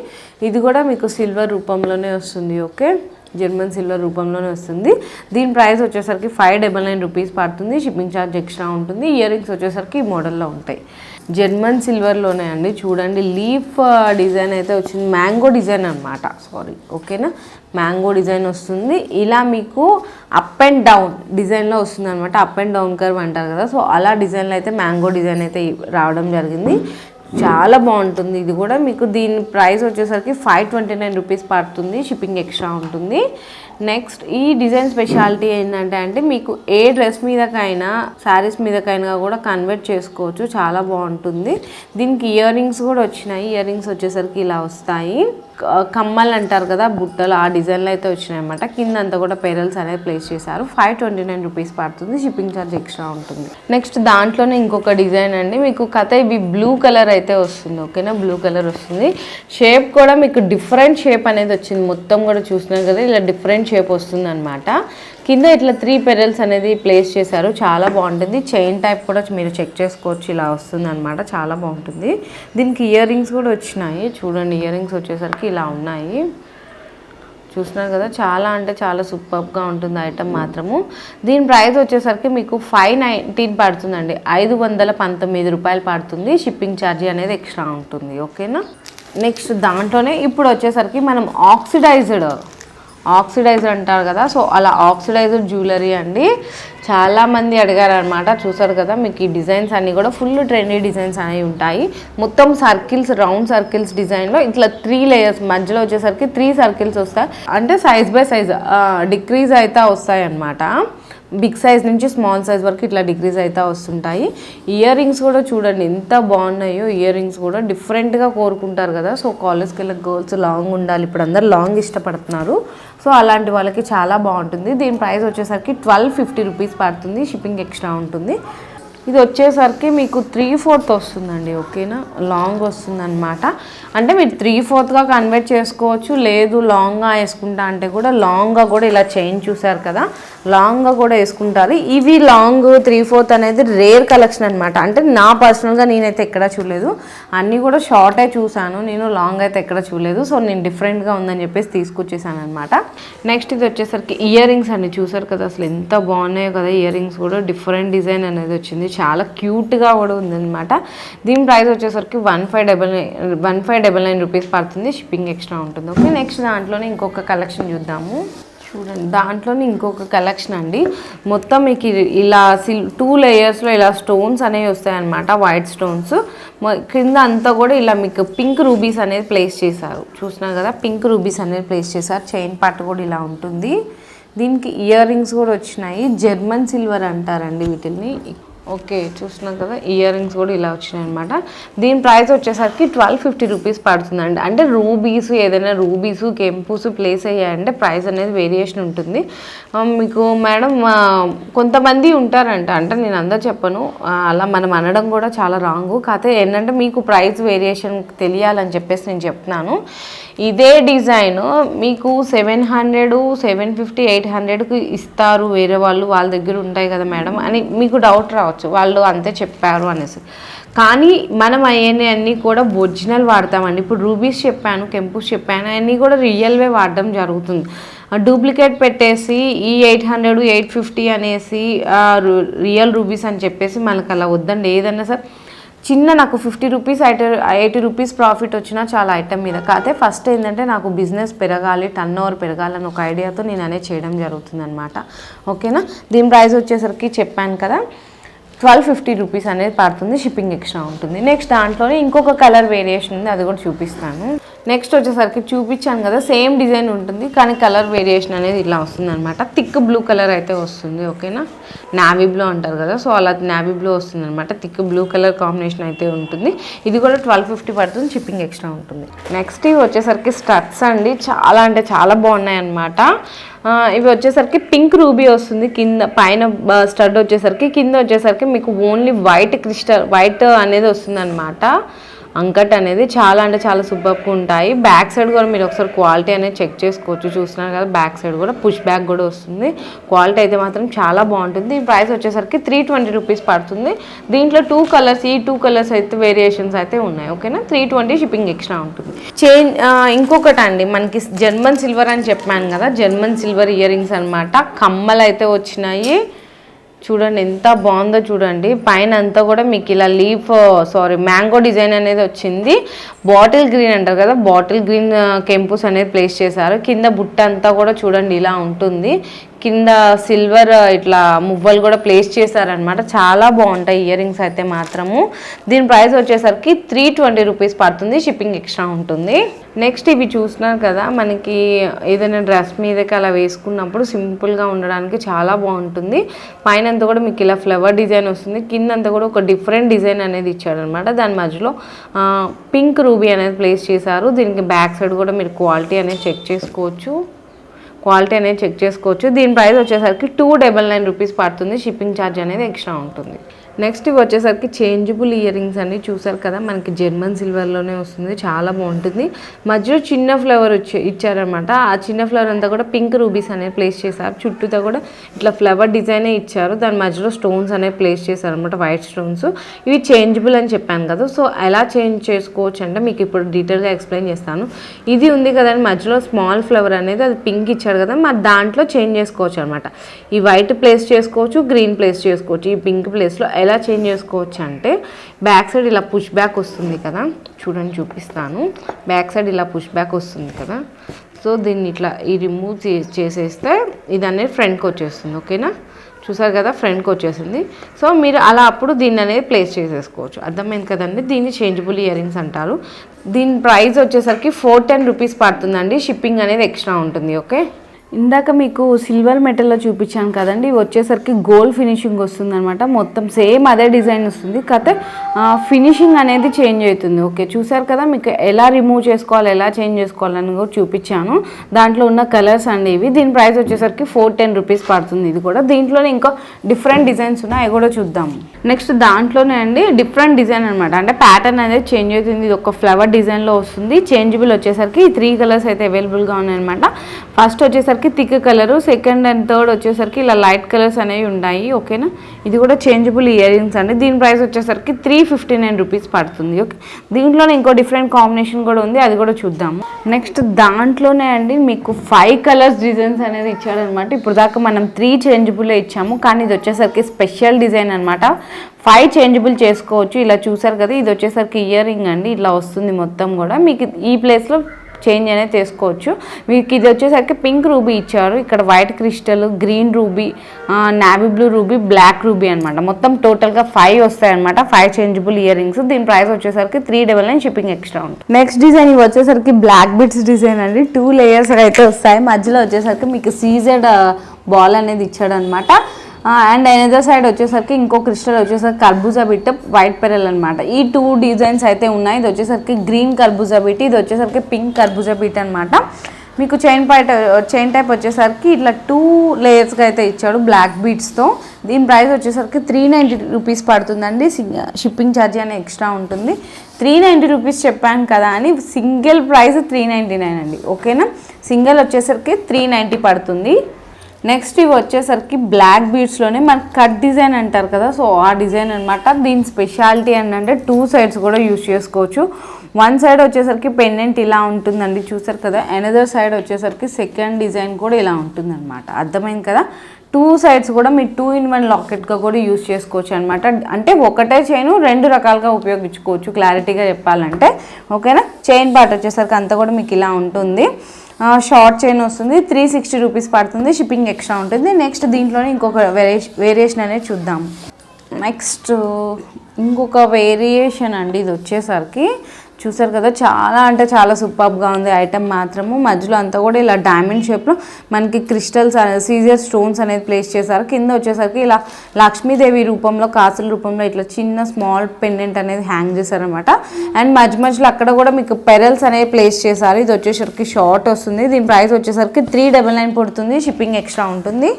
ఇది కూడా మీకు సిల్వర్ రూపంలోనే వస్తుంది. ఓకే, జర్మన్ సిల్వర్ రూపంలోనే వస్తుంది. దీని ప్రైస్ వచ్చేసరికి 599 రూపీస్ పడుతుంది, షిప్పింగ్ ఛార్జ్ ఎక్స్ట్రా ఉంటుంది. ఇయర్ రింగ్స్ వచ్చేసరికి ఈ మోడల్లో ఉంటాయి, జర్మన్ సిల్వర్లోనే అండి. చూడండి లీఫ్ డిజైన్ అయితే వచ్చింది, మ్యాంగో డిజైన్ అనమాట, ఓకేనా, మ్యాంగో డిజైన్ వస్తుంది. ఇలా మీకు అప్ అండ్ డౌన్ డిజైన్లో వస్తుంది అనమాట, అప్ అండ్ డౌన్ కర్వ్ అంటారు కదా, సో అలా డిజైన్లో అయితే మ్యాంగో డిజైన్ అయితే రావడం జరిగింది. చాలా బాగుంటుంది ఇది కూడా. మీకు దీని ప్రైస్ వచ్చేసరికి 529 రూపీస్ పడుతుంది, షిప్పింగ్ ఎక్స్ట్రా ఉంటుంది. నెక్స్ట్ ఈ డిజైన్ స్పెషాలిటీ ఏంటంటే మీకు ఏ డ్రెస్ మీదకైనా శారీస్ మీదకైనా కూడా కన్వర్ట్ చేసుకోవచ్చు, చాలా బాగుంటుంది. దీనికి ఇయర్ రింగ్స్ కూడా వచ్చినాయి, ఇయర్ రింగ్స్ వచ్చేసరికి ఇలా వస్తాయి, కమ్మలు అంటారు కదా బుట్టలు, ఆ డిజైన్లో అయితే వచ్చినాయి అనమాట. కింద అంతా కూడా పెరల్స్ అనేది ప్లేస్ చేశారు. 529 రూపీస్ పడుతుంది, షిప్పింగ్ ఛార్జ్ ఎక్స్ట్రా ఉంటుంది. నెక్స్ట్ దాంట్లోనే ఇంకొక డిజైన్ అండి, మీకు కథ ఇవి బ్లూ కలర్ అయితే వస్తుంది, ఓకేనా, బ్లూ కలర్ వస్తుంది. షేప్ కూడా మీకు డిఫరెంట్ షేప్ అనేది వచ్చింది, మొత్తం కూడా చూస్తున్నారు కదా ఇలా డిఫరెంట్ షేప్ వస్తుంది అనమాట. కింద ఇట్లా 3 పెరల్స్ అనేది ప్లేస్ చేశారు, చాలా బాగుంటుంది. చైన్ టైప్ కూడా మీరు చెక్ చేసుకోవచ్చు, ఇలా వస్తుంది అనమాట, చాలా బాగుంటుంది. దీనికి ఇయర్ రింగ్స్ కూడా వచ్చినాయి, చూడండి ఇయర్ రింగ్స్ వచ్చేసరికి ఇలా ఉన్నాయి, చూస్తున్నారు కదా, చాలా అంటే చాలా సూపర్గా ఉంటుంది ఐటమ్ మాత్రము. దీని ప్రైస్ వచ్చేసరికి మీకు 519 పడుతుందండి, 519 రూపాయలు పడుతుంది, షిప్పింగ్ ఛార్జీ అనేది ఎక్స్ట్రా ఉంటుంది. ఓకేనా, నెక్స్ట్ దాంట్లోనే ఇప్పుడు వచ్చేసరికి మనం ఆక్సిడైజర్ అంటారు కదా, సో అలా ఆక్సిడైజర్ జ్యువెలరీ అండి. చాలామంది అడిగారు అనమాట, చూసారు కదా మీకు ఈ డిజైన్స్ అన్నీ కూడా ఫుల్ ట్రెండీ డిజైన్స్ అనేవి ఉంటాయి. మొత్తం సర్కిల్స్, రౌండ్ సర్కిల్స్ డిజైన్లో ఇట్లా 3 లేయర్స్, మధ్యలో వచ్చేసరికి 3 సర్కిల్స్ వస్తాయి, అంటే సైజ్ బై సైజ్ డిక్రీజ్ అయితే వస్తాయి అన్నమాట. బిగ్ సైజ్ నుంచి స్మాల్ సైజ్ వరకు ఇట్లా డిక్రీజ్ అయితే వస్తుంటాయి. ఇయర్ రింగ్స్ కూడా చూడండి ఎంత బాగున్నాయో, ఇయర్ రింగ్స్ కూడా డిఫరెంట్గా కోరుకుంటారు కదా, సో కాలేజ్కి వెళ్ళే గర్ల్స్ లాంగ్ ఉండాలి, ఇప్పుడు అందరు లాంగ్ ఇష్టపడుతున్నారు, సో అలాంటి వాళ్ళకి చాలా బాగుంటుంది. దీని ప్రైస్ వచ్చేసరికి 1250 రూపీస్ పడుతుంది, షిప్పింగ్ ఎక్స్ట్రా ఉంటుంది. ఇది వచ్చేసరికి మీకు 3/4 వస్తుందండి, ఓకేనా, లాంగ్ వస్తుంది అనమాట. అంటే మీరు 3/4గా కన్వర్ట్ చేసుకోవచ్చు, లేదు లాంగ్గా వేసుకుంటా అంటే కూడా లాంగ్గా కూడా ఇలా చైన్ చూసారు కదా, లాంగ్గా కూడా వేసుకుంటారు. ఇవి లాంగ్ 3/4 అనేది రేర్ కలెక్షన్ అనమాట, అంటే నా పర్సనల్గా నేనైతే ఎక్కడా చూడలేదు, అన్నీ కూడా షార్టే చూసాను నేను, లాంగ్ అయితే ఎక్కడ చూడలేదు, సో నేను డిఫరెంట్గా ఉందని చెప్పేసి తీసుకొచ్చేసాను అనమాట. నెక్స్ట్ ఇది వచ్చేసరికి ఇయర్ రింగ్స్ అండి, చూసారు కదా అసలు ఎంత బాగున్నాయో కదా, ఇయర్ రింగ్స్ కూడా డిఫరెంట్ డిజైన్ అనేది వచ్చింది, చాలా క్యూట్గా కూడా ఉందన్నమాట. దీని ప్రైస్ వచ్చేసరికి 1599 రూపీస్ పడుతుంది, షిప్పింగ్ ఎక్స్ట్రా ఉంటుంది. ఓకే, నెక్స్ట్ దాంట్లోనే ఇంకొక కలెక్షన్ చూద్దాము. చూడండి దాంట్లోనే ఇంకొక కలెక్షన్ అండి. మొత్తం మీకు ఇలా 2 లేయర్స్లో ఇలా స్టోన్స్ అనేవి వస్తాయన్నమాట, వైట్ స్టోన్స్. కింద అంతా కూడా ఇలా మీకు పింక్ రూబీస్ అనేది ప్లేస్ చేశారు. చూసినారు కదా, పింక్ రూబీస్ అనేది ప్లేస్ చేశారు. చైన్ పార్ట్ కూడా ఇలా ఉంటుంది. దీనికి ఇయర్ రింగ్స్ కూడా వచ్చినాయి. జర్మన్ సిల్వర్ అంటారండి వీటిని. ఓకే, చూస్తున్నాం కదా, ఇయర్ రింగ్స్ కూడా ఇలా వచ్చినాయి అనమాట. దీని ప్రైస్ వచ్చేసరికి 1250 రూపీస్ పడుతుందండి. అంటే రూబీస్, ఏదైనా రూబీసు కెంపుస్ ప్లేస్ అయ్యాయంటే ప్రైస్ అనేది వేరియేషన్ ఉంటుంది. మీకు మేడం కొంతమంది ఉంటారంట, అంటే నేను అందరూ చెప్పను, అలా మనం అనడం కూడా చాలా రాంగు. కాకపోతే ఏంటంటే మీకు ప్రైస్ వేరియేషన్ తెలియాలని చెప్పేసి నేను చెప్తున్నాను. ఇదే డిజైన్ మీకు 700, 750, 800కి ఇస్తారు వేరే వాళ్ళు, వాళ్ళ దగ్గర ఉంటాయి కదా మేడం అని మీకు డౌట్ రావచ్చు, వాళ్ళు అంతే చెప్పారు అనేసి. కానీ మనం అన్నీ కూడా ఒరిజినల్ వాడతామండి. ఇప్పుడు రూబీస్ చెప్పాను, కెంపుస్ చెప్పాను, అన్నీ కూడా రియల్వే వాడడం జరుగుతుంది. డూప్లికేట్ పెట్టేసి ఈ 800, 850 అనేసి రియల్ రూబీస్ అని చెప్పేసి మనకు అలా వద్దండి. ఏదన్నా సార్ చిన్న నాకు 50 రూపీస్ 80 రూపీస్ ప్రాఫిట్ వచ్చినా చాలా ఐటమ్ మీద. కాకపోతే ఫస్ట్ ఏంటంటే నాకు బిజినెస్ పెరగాలి, టర్న్ ఓవర్ పెరగాలని ఒక ఐడియాతో నేను అనేది చేయడం జరుగుతుంది అనమాట. ఓకేనా. దీని ప్రైస్ వచ్చేసరికి చెప్పాను కదా 1250 రూపీస్ అనేది పడుతుంది, షిప్పింగ్ ఎక్స్ట్రా ఉంటుంది. నెక్స్ట్ దాంట్లోనే ఇంకొక కలర్ వేరియేషన్ ఉంది, అది కూడా చూపిస్తాను. నెక్స్ట్ వచ్చేసరికి చూపించాను కదా, సేమ్ డిజైన్ ఉంటుంది కానీ కలర్ వేరియేషన్ అనేది ఇలా వస్తుంది అనమాట. థిక్ బ్లూ కలర్ అయితే వస్తుంది. ఓకేనా, నావీ బ్లూ అంటారు కదా, సో అలా నావీ బ్లూ వస్తుంది అనమాట. థిక్ బ్లూ కలర్ కాంబినేషన్ అయితే ఉంటుంది. ఇది కూడా 1250 పడుతుంది, షిప్పింగ్ ఎక్స్ట్రా ఉంటుంది. నెక్స్ట్ ఇవి వచ్చేసరికి స్టడ్స్ అండి, చాలా అంటే చాలా బాగున్నాయి అనమాట. ఇవి వచ్చేసరికి పింక్ రూబీ వస్తుంది కింద, పైన స్టడ్ వచ్చేసరికి, కింద వచ్చేసరికి మీకు ఓన్లీ వైట్ క్రిస్టల్ వైట్ అనేది వస్తుంది అనమాట. అంకట్ అనేది చాలా అంటే చాలా సూపర్గా ఉంటాయి. బ్యాక్ సైడ్ కూడా మీరు ఒకసారి క్వాలిటీ అనేది చెక్ చేసుకోవచ్చు. చూస్తున్నారు కదా, బ్యాక్ సైడ్ కూడా పుష్ బ్యాక్ కూడా వస్తుంది. క్వాలిటీ అయితే మాత్రం చాలా బాగుంటుంది. ఈ ప్రైస్ వచ్చేసరికి 320 రూపీస్ పడుతుంది. దీంట్లో 2 కలర్స్, ఈ 2 కలర్స్ అయితే వేరియేషన్స్ అయితే ఉన్నాయి. ఓకేనా, 320 షిప్పింగ్ ఎక్స్ట్రా ఉంటుంది. ఇంకొకటి అండి, మనకి జర్మన్ సిల్వర్ అని చెప్పాను కదా, జర్మన్ సిల్వర్ ఇయర్ రింగ్స్ అనమాట. కమ్మలు అయితే వచ్చినాయి. చూడండి ఎంత బాగుందో చూడండి. పైన అంతా కూడా మీకు ఇలా మ్యాంగో డిజైన్ అనేది వచ్చింది. బాటిల్ గ్రీన్ అంటారు కదా, బాటిల్ గ్రీన్ కెంపుస్ అనేది ప్లేస్ చేశారు. కింద బుట్ట అంతా కూడా చూడండి ఇలా ఉంటుంది. కింద సిల్వర్ ఇట్లా మువ్వలు కూడా ప్లేస్ చేశారనమాట. చాలా బాగుంటాయి ఇయర్ రింగ్స్ అయితే మాత్రము. దీని ప్రైస్ వచ్చేసరికి 320 రూపీస్ పడుతుంది, షిప్పింగ్ ఎక్స్ట్రా ఉంటుంది. నెక్స్ట్ ఇవి చూస్తున్నారు కదా, మనకి ఏదైనా డ్రెస్ మీదకి అలా వేసుకున్నప్పుడు సింపుల్గా ఉండడానికి చాలా బాగుంటుంది. పైన అంతా కూడా మీకు ఇలా ఫ్లవర్ డిజైన్ వస్తుంది. కింద అంతా కూడా ఒక డిఫరెంట్ డిజైన్ అనేది ఇచ్చారనమాట. దాని మధ్యలో పింక్ రూబీ అనేది ప్లేస్ చేశారు. దీనికి బ్యాక్ సైడ్ కూడా మీరు క్వాలిటీ అనేది చెక్ చేసుకోవచ్చు. దీని ప్రైస్ వచ్చేసరికి 299 రూపీస్ పడుతుంది, షిప్పింగ్ ఛార్జ్ అనేది ఎక్స్ట్రా ఉంటుంది. నెక్స్ట్ ఇవి వచ్చేసరికి చేంజబుల్ ఇయర్ రింగ్స్ అన్ని చూసారు కదా, మనకి జర్మన్ సిల్వర్లోనే వస్తుంది, చాలా బాగుంటుంది. మధ్యలో చిన్న ఫ్లవర్ ఇచ్చారనమాట. ఆ చిన్న ఫ్లవర్ అంతా కూడా పింక్ రూబీస్ అనేది ప్లేస్ చేశారు. చుట్టూతో కూడా ఇట్లా ఫ్లవర్ డిజైనే ఇచ్చారు. దాని మధ్యలో స్టోన్స్ అనేవి ప్లేస్ చేశారు అనమాట, వైట్ స్టోన్స్. ఇవి చేంజబుల్ అని చెప్పాను కదా, సో ఎలా చేంజ్ చేసుకోవచ్చు అంటే మీకు ఇప్పుడు డీటెయిల్గా ఎక్స్ప్లెయిన్ చేస్తాను. ఇది ఉంది కదండి, మధ్యలో స్మాల్ ఫ్లవర్ అనేది అది పింక్ ఇచ్చారు కదా, మరి దాంట్లో చేంజ్ చేసుకోవచ్చు అనమాట. ఈ వైట్ ప్లేస్ చేసుకోవచ్చు, గ్రీన్ ప్లేస్ చేసుకోవచ్చు. ఈ పింక్ ప్లేస్లో ఎలా చేంజ్ చేసుకోవచ్చు అంటే బ్యాక్ సైడ్ ఇలా పుష్ బ్యాక్ వస్తుంది కదా, చూడండి చూపిస్తాను. బ్యాక్ సైడ్ ఇలా పుష్ బ్యాక్ వస్తుంది కదా, సో దీన్ని ఇట్లా ఈ రిమూవ్ చేసేస్తే ఇది అనేది ఫ్రంట్కి వచ్చేస్తుంది. ఓకేనా, చూసారు కదా, ఫ్రంట్కి వచ్చేసింది. సో మీరు అలా అప్పుడు దీన్ని అనేది ప్లేస్ చేసేసుకోవచ్చు. అర్థమైంది కదండి. దీన్ని చేంజబుల్ ఇయర్ రింగ్స్ అంటారు. దీని ప్రైస్ వచ్చేసరికి 410 రూపీస్ పడుతుందండి, షిప్పింగ్ అనేది ఎక్స్ట్రా ఉంటుంది. ఓకే, ఇందాక మీకు సిల్వర్ మెటల్లో చూపించాను కదండి, ఇవి వచ్చేసరికి గోల్డ్ ఫినిషింగ్ వస్తుంది అనమాట. మొత్తం సేమ్ అదే డిజైన్ వస్తుంది, కాకపోతే ఫినిషింగ్ అనేది చేంజ్ అవుతుంది. ఓకే, చూసారు కదా, మీకు ఎలా రిమూవ్ చేసుకోవాలి, ఎలా చేంజ్ చేసుకోవాలని కూడా చూపించాను. దాంట్లో ఉన్న కలర్స్ అండి ఇవి. దీని ప్రైస్ వచ్చేసరికి 410 రూపీస్ పడుతుంది. ఇది కూడా దీంట్లోనే ఇంకా డిఫరెంట్ డిజైన్స్ ఉన్నాయి, అవి కూడా చూద్దాము. నెక్స్ట్ దాంట్లోనే అండి డిఫరెంట్ డిజైన్ అనమాట, అంటే ప్యాటర్న్ అనేది చేంజ్ అవుతుంది. ఇది ఒక ఫ్లవర్ డిజైన్లో వస్తుంది. చేంజబుల్ వచ్చేసరికి 3 కలర్స్ అయితే అవైలబుల్గా ఉన్నాయన్నమాట. ఫస్ట్ వచ్చేసరికి thick colour, second and third వచ్చేసరికి ఇలా లైట్ కలర్స్ అనేవి ఉన్నాయి. ఓకేనా, ఇది కూడా చేంజబుల్ ఇయర్ రింగ్స్ అండి. దీని ప్రైస్ వచ్చేసరికి 359 రూపీస్ పడుతుంది. ఓకే, దీంట్లోనే ఇంకో డిఫరెంట్ కాంబినేషన్ కూడా ఉంది, అది కూడా చూద్దాము. నెక్స్ట్ దాంట్లోనే అండి మీకు 5 కలర్స్ డిజైన్స్ అనేది ఇచ్చాడనమాట. ఇప్పుడు దాకా మనం 3 చేంజబుల్ ఇచ్చాము, కానీ ఇది వచ్చేసరికి స్పెషల్ డిజైన్ అనమాట. 5 చేంజబుల్ చేసుకోవచ్చు. ఇలా చూసారు కదా, ఇది వచ్చేసరికి ఇయర్ రింగ్ అండి, ఇట్లా వస్తుంది మొత్తం కూడా. మీకు ఈ ప్లేస్లో చేంజ్ అనేది చేసుకోవచ్చు. మీకు ఇది వచ్చేసరికి పింక్ రూబీ ఇచ్చారు, ఇక్కడ white crystal, green ruby, navy blue ruby, black ruby అనమాట. మొత్తం టోటల్గా 5 వస్తాయి అనమాట. 5 చేంజబుల్ ఇయర్ రింగ్స్. దీని ప్రైస్ వచ్చేసరికి 399 షిప్పింగ్ ఎక్స్ట్రా ఉంటుంది. నెక్స్ట్ డిజైన్ ఇవి వచ్చేసరికి బ్లాక్ బిట్స్ డిజైన్ అండి. 2 లేయర్స్ అయితే వస్తాయి. మధ్యలో వచ్చేసరికి మీకు సీజెడ్ బాల్ అనేది ఇచ్చాడు అనమాట. అండ్ అనదర్ సైడ్ వచ్చేసరికి ఇంకో క్రిస్టల్ వచ్చేసరికి కర్బూజా బిట్, వైట్ పెరల్ అనమాట. ఈ 2 డిజైన్స్ అయితే ఉన్నాయి. ఇది వచ్చేసరికి గ్రీన్ కర్బూజా బిట్, ఇది వచ్చేసరికి పింక్ కర్బూజా బిట్ అనమాట. మీకు చైన్ టైప్ వచ్చేసరికి ఇట్లా 2 లేయర్స్గా అయితే ఇచ్చాడు బ్లాక్ బీట్స్తో. దీని ప్రైస్ వచ్చేసరికి 390 రూపీస్ పడుతుందండి. షిప్పింగ్ ఛార్జ్ అనేది ఎక్స్ట్రా ఉంటుంది. 390 రూపీస్ చెప్పాను కదా అని సింగిల్ ప్రైస్ 399 అండి, ఓకేనా. సింగిల్ వచ్చేసరికి 390 పడుతుంది. నెక్స్ట్ ఇవి వచ్చేసరికి బ్లాక్ బీడ్స్లోనే మనకి కట్ డిజైన్ అంటారు కదా, సో ఆ డిజైన్ అనమాట. దీని స్పెషాలిటీ ఏంటంటే 2 సైడ్స్ కూడా యూజ్ చేసుకోవచ్చు. 1 సైడ్ వచ్చేసరికి పెండెంట్ ఇలా ఉంటుందండి, చూసారు కదా. అనదర్ సైడ్ వచ్చేసరికి సెకండ్ డిజైన్ కూడా ఇలా ఉంటుందన్నమాట. అర్థమైంది కదా. 2 సైడ్స్ కూడా మీరు 2-in-1 లాకెట్గా కూడా యూజ్ చేసుకోవచ్చు అనమాట. అంటే ఒకటే చైన్ 2 రకాలుగా ఉపయోగించుకోవచ్చు, క్లారిటీగా చెప్పాలంటే, ఓకేనా. చైన్ పార్ట్ వచ్చేసరికి అంతా కూడా మీకు ఇలా ఉంటుంది. షార్ట్ చైన్ వస్తుంది. 360 రూపీస్ పడుతుంది. షిప్పింగ్ ఎక్స్ట్రా ఉంటుంది. నెక్స్ట్ దీంట్లోనే ఇంకొక వేరియేషన్ అనేది చూద్దాం. నెక్స్ట్ ఇంకొక వేరియేషన్ అండి. ఇది వచ్చేసరికి చూసారు కదా, చాలా అంటే చాలా సూపర్గా ఉంది ఐటమ్ మాత్రము. మధ్యలో అంతా కూడా ఇలా డైమండ్ షేప్లో మనకి క్రిస్టల్స్, సీజర్ స్టోన్స్ అనేది ప్లేస్ చేశారు. కింద వచ్చేసరికి ఇలా లక్ష్మీదేవి రూపంలో, కాసుల రూపంలో ఇట్లా చిన్న స్మాల్ పెండెంట్ అనేది హ్యాంగ్ చేశారనమాట. అండ్ మధ్యలో అక్కడ కూడా మీకు పెరల్స్ అనేవి ప్లేస్ చేశారు. ఇది వచ్చేసరికి షార్ట్ వస్తుంది. దీని ప్రైస్ వచ్చేసరికి 399 పడుతుంది. షిప్పింగ్ ఎక్స్ట్రా ఉంటుంది.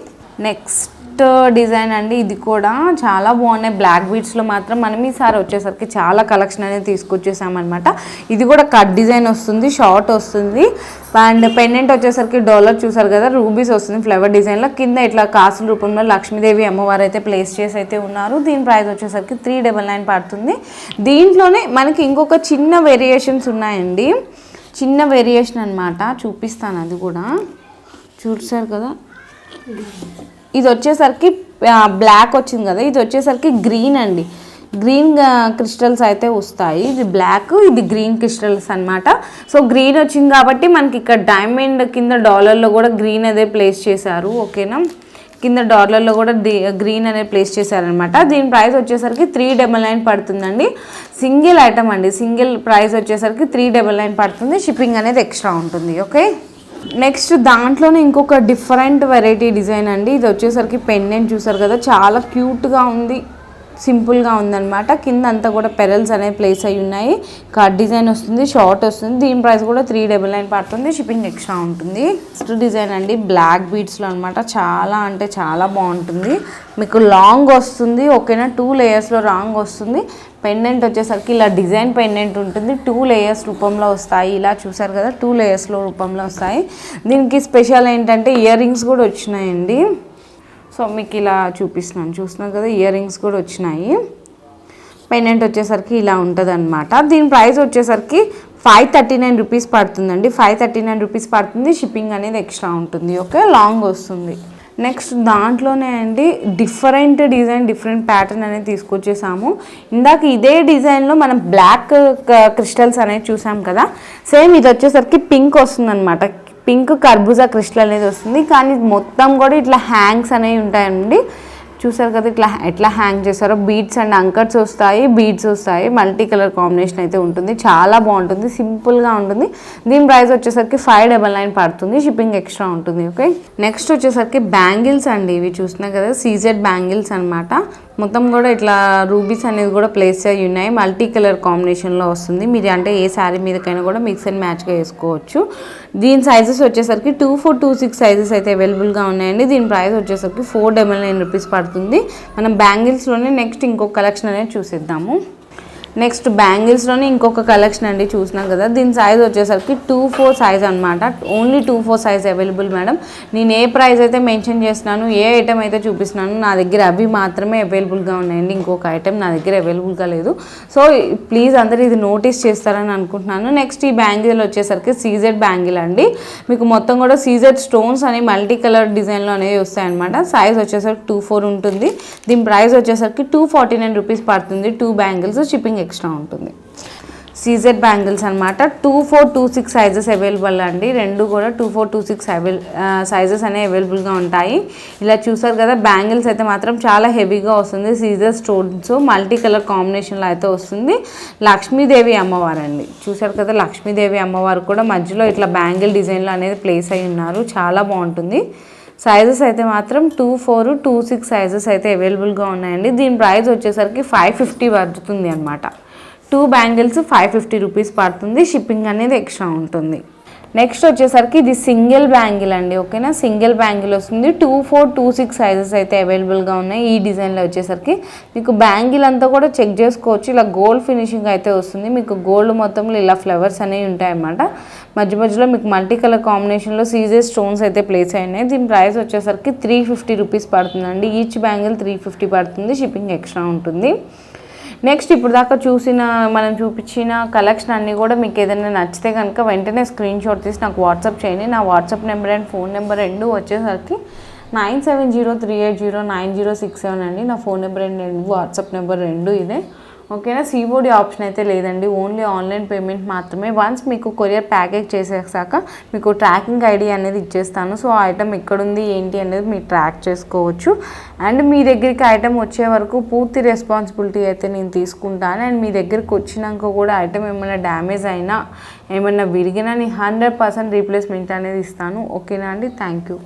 నెక్స్ట్ డిజైన్ అండి. ఇది కూడా చాలా బాగున్నాయి. బ్లాక్ బీడ్స్లో మాత్రం మనం ఈసారి వచ్చేసరికి చాలా కలెక్షన్ అనేది తీసుకొచ్చేసామన్నమాట. ఇది కూడా కట్ డిజైన్ వస్తుంది, షార్ట్ వస్తుంది. అండ్ పెండెంట్ వచ్చేసరికి డాలర్ చూసారు కదా, రూబీస్ వస్తుంది ఫ్లవర్ డిజైన్లో. కింద ఇట్లా కాసుల రూపంలో లక్ష్మీదేవి అమ్మవారు అయితే ప్లేస్ చేసి అయితే ఉన్నారు. దీని ప్రైస్ వచ్చేసరికి 399 పడుతుంది. దీంట్లోనే మనకి ఇంకొక చిన్న వేరియేషన్స్ ఉన్నాయండి. చిన్న వేరియేషన్ అనమాట, చూపిస్తాను. అది కూడా చూసారు కదా, ఇది వచ్చేసరికి బ్లాక్ వచ్చింది కదా, ఇది వచ్చేసరికి గ్రీన్ అండి. గ్రీన్ క్రిస్టల్స్ అయితే వస్తాయి. ఇది బ్లాక్, ఇది గ్రీన్ క్రిస్టల్స్ అనమాట. సో గ్రీన్ వచ్చింది కాబట్టి మనకి ఇక్కడ డైమండ్ కింద డాలర్లో కూడా గ్రీన్ అదే ప్లేస్ చేశారు, ఓకేనా. కింద డాలర్లో కూడా గ్రీన్ అనేది ప్లేస్ చేశారనమాట. దీని ప్రైస్ వచ్చేసరికి 399 పడుతుందండి. సింగిల్ ఐటమ్ అండి. సింగిల్ ప్రైస్ వచ్చేసరికి 399 పడుతుంది. షిప్పింగ్ అనేది ఎక్స్ట్రా ఉంటుంది, ఓకే. నెక్స్ట్ దాంట్లోనే ఇంకొక డిఫరెంట్ వెరైటీ డిజైన్ అండి. ఇది వచ్చేసరికి పెండెంట్ చూసారు కదా, చాలా క్యూట్గా ఉంది, సింపుల్గా ఉందన్నమాట. కింద అంతా కూడా పెరల్స్ అనేవి ప్లేస్ అయి ఉన్నాయి. కట్ డిజైన్ వస్తుంది, షార్ట్ వస్తుంది. దీని ప్రైస్ కూడా 399 పడుతుంది. షిప్పింగ్ ఎక్స్ట్రా ఉంటుంది. నెక్స్ట్ డిజైన్ అండి, బ్లాక్ బీడ్స్లో అనమాట. చాలా అంటే చాలా బాగుంటుంది. మీకు లాంగ్ వస్తుంది, ఓకేనా. 2 లేయర్స్లో లాంగ్ వస్తుంది. పెండెంట్ వచ్చేసరికి ఇలా డిజైన్ పెండెంట్ ఉంటుంది. 2 లేయర్స్ రూపంలో వస్తాయి. ఇలా చూసారు కదా, 2 లేయర్స్లో రూపంలో వస్తాయి. దీనికి స్పెషల్ ఏంటంటే ఇయర్ రింగ్స్ కూడా వచ్చినాయండి. సో మీకు ఇలా చూస్తున్నారు కదా, ఇయర్ రింగ్స్ కూడా వచ్చినాయి. పెండెంట్ వచ్చేసరికి ఇలా ఉంటుంది అనమాట. దీని ప్రైస్ వచ్చేసరికి 539 రూపీస్ పడుతుందండి. 539 రూపీస్ పడుతుంది. షిప్పింగ్ అనేది ఎక్స్ట్రా ఉంటుంది, ఓకే. లాంగ్ వస్తుంది. నెక్స్ట్ దాంట్లోనే అండి డిఫరెంట్ డిజైన్, డిఫరెంట్ ప్యాటర్న్ అనేది తీసుకొచ్చేసాము. ఇందాక ఇదే డిజైన్లో మనం బ్లాక్ క్రిస్టల్స్ అనేది చూసాం కదా, సేమ్ ఇది వచ్చేసరికి పింక్ వస్తుంది అనమాట. పింక్ కర్బూజా క్రిస్టల్ అనేది వస్తుంది. కానీ మొత్తం కూడా ఇట్లా హ్యాంగ్స్ అనేవి ఉంటాయండి. చూసారు కదా, ఎట్లా హ్యాంగ్ చేస్తారో. బీడ్స్ అండ్ అంకర్స్ వస్తాయి, బీడ్స్ వస్తాయి. మల్టీ కలర్ కాంబినేషన్ అయితే ఉంటుంది. చాలా బాగుంటుంది, సింపుల్గా ఉంటుంది. దీని ప్రైస్ వచ్చేసరికి 599 పడుతుంది. షిప్పింగ్ ఎక్స్ట్రా ఉంటుంది, ఓకే. నెక్స్ట్ వచ్చేసరికి బ్యాంగిల్స్ అండి. ఇవి చూస్తున్నాయి కదా, సీజెడ్ బ్యాంగిల్స్ అనమాట. మొత్తం కూడా ఇట్లా రూబీస్ అనేది కూడా ప్లేస్ అయ్యి ఉన్నాయి. మల్టీ కలర్ కాంబినేషన్లో వస్తుంది. మీరు అంటే ఏ శారీ మీదకైనా కూడా మిక్స్ అండ్ మ్యాచ్గా వేసుకోవచ్చు. దీని సైజెస్ వచ్చేసరికి 2-4, 2-6 సైజెస్ అయితే అవైలబుల్గా ఉన్నాయండి. దీని ప్రైస్ వచ్చేసరికి 499 రూపీస్ పడుతుంది. మనం బ్యాంగిల్స్లోనే నెక్స్ట్ ఇంకొక కలెక్షన్ అనేది చూసేద్దాము. నెక్స్ట్ బ్యాంగిల్స్లోనే ఇంకొక కలెక్షన్ అండి. చూసినాం కదా, దీని సైజ్ వచ్చేసరికి 2-4 సైజ్ అనమాట. Only 2-4 size available madam. నేను ఏ ప్రైస్ అయితే మెన్షన్ చేస్తున్నాను, ఏ ఐటమ్ అయితే చూపిస్తున్నాను, నా దగ్గర అవి మాత్రమే అవైలబుల్గా ఉన్నాయండి. ఇంకొక ఐటమ్ నా దగ్గర అవైలబుల్గా లేదు. సో ప్లీజ్ అందరూ ఇది నోటీస్ చేస్తారని అనుకుంటున్నాను. నెక్స్ట్ ఈ బ్యాంగిల్ వచ్చేసరికి సీజెడ్ బ్యాంగిల్ అండి. మీకు మొత్తం కూడా సీజెడ్ స్టోన్స్ అని మల్టీ కలర్ డిజైన్లో అనేవి వస్తాయన్నమాట. సైజ్ వచ్చేసరికి 2-4 ఉంటుంది. దీని ప్రైస్ వచ్చేసరికి 249 రూపీస్ పడుతుంది. 2 బ్యాంగిల్స్. షిప్పింగ్ ఎక్స్ట్రా ఉంటుంది. సీజెడ్ బ్యాంగిల్స్ అనమాట. 2426 సైజెస్ అవైలబుల్ అండి. రెండు కూడా 2426 సైజెస్ అనేవి అవైలబుల్గా ఉంటాయి. ఇలా చూసారు కదా, బ్యాంగిల్స్ అయితే మాత్రం చాలా హెవీగా వస్తుంది. సీజర్ స్టోన్స్ మల్టీ కలర్ కాంబినేషన్లో అయితే వస్తుంది. లక్ష్మీదేవి అమ్మవారు అండి. చూసారు కదా, లక్ష్మీదేవి అమ్మవారు కూడా మధ్యలో ఇట్లా బ్యాంగిల్ డిజైన్లో అనేది ప్లేస్ అయి ఉన్నారు. చాలా బాగుంటుంది. సైజెస్ అయితే మాత్రం 2426 సైజెస్ అయితే అవైలబుల్గా ఉన్నాయండి. దీని ప్రైస్ వచ్చేసరికి 550 పడుతుంది అనమాట. 2 బ్యాంగిల్స్ 550 రూపీస్ పడుతుంది. షిప్పింగ్ అనేది ఎక్స్ట్రా ఉంటుంది. నెక్స్ట్ వచ్చేసరికి ఇది సింగిల్ బ్యాంగిల్ అండి. ఓకేనా, సింగిల్ బ్యాంగిల్ వస్తుంది. 2426 సైజెస్ అయితే అవైలబుల్గా ఉన్నాయి. ఈ డిజైన్లో వచ్చేసరికి మీకు బ్యాంగిల్ అంతా కూడా చెక్ చేసుకోవచ్చు. ఇలా గోల్డ్ ఫినిషింగ్ అయితే వస్తుంది. మీకు గోల్డ్ మొత్తంలో ఇలా ఫ్లవర్స్ అనేవి ఉంటాయి అన్నమాట. మధ్య మధ్యలో మీకు మల్టీ కలర్ కాంబినేషన్లో సీజర్ స్టోన్స్ అయితే ప్లేస్ అయినాయి. దీని ప్రైస్ వచ్చేసరికి 350 రూపీస్ పడుతుందండి. ఈచ్ బ్యాంగిల్ 350 పడుతుంది. షిప్పింగ్ ఎక్స్ట్రా ఉంటుంది. నెక్స్ట్ ఇప్పుడు దాకా మనం చూపించిన కలెక్షన్ అన్నీ కూడా మీకు ఏదైనా నచ్చితే కనుక వెంటనే స్క్రీన్ షాట్ తీసి నాకు వాట్సాప్ చేయండి. నా WhatsApp number and phone number రెండు వచ్చేసరికి 9703809067 అండి. నా phone number and WhatsApp number రెండు ఇదే. ఓకేనా, సిఓడి ఆప్షన్ అయితే లేదండి. ఓన్లీ ఆన్లైన్ పేమెంట్ మాత్రమే. వన్స్ మీకు కొరియర్ ప్యాకేజ్ చేసేసాక మీకు ట్రాకింగ్ ఐడి అనేది ఇచ్చేస్తాను. సో ఆ ఐటమ్ ఎక్కడుంది ఏంటి అనేది మీరు ట్రాక్ చేసుకోవచ్చు. అండ్ మీ దగ్గరికి ఐటమ్ వచ్చే వరకు పూర్తి రెస్పాన్సిబిలిటీ అయితే నేను తీసుకుంటాను. అండ్ మీ దగ్గరికి వచ్చినాక కూడా ఐటమ్ ఏమైనా డ్యామేజ్ అయినా ఏమైనా విరిగినా నేను 100% రీప్లేస్మెంట్ అనేది ఇస్తాను. ఓకేనా అండి, థ్యాంక్ యూ.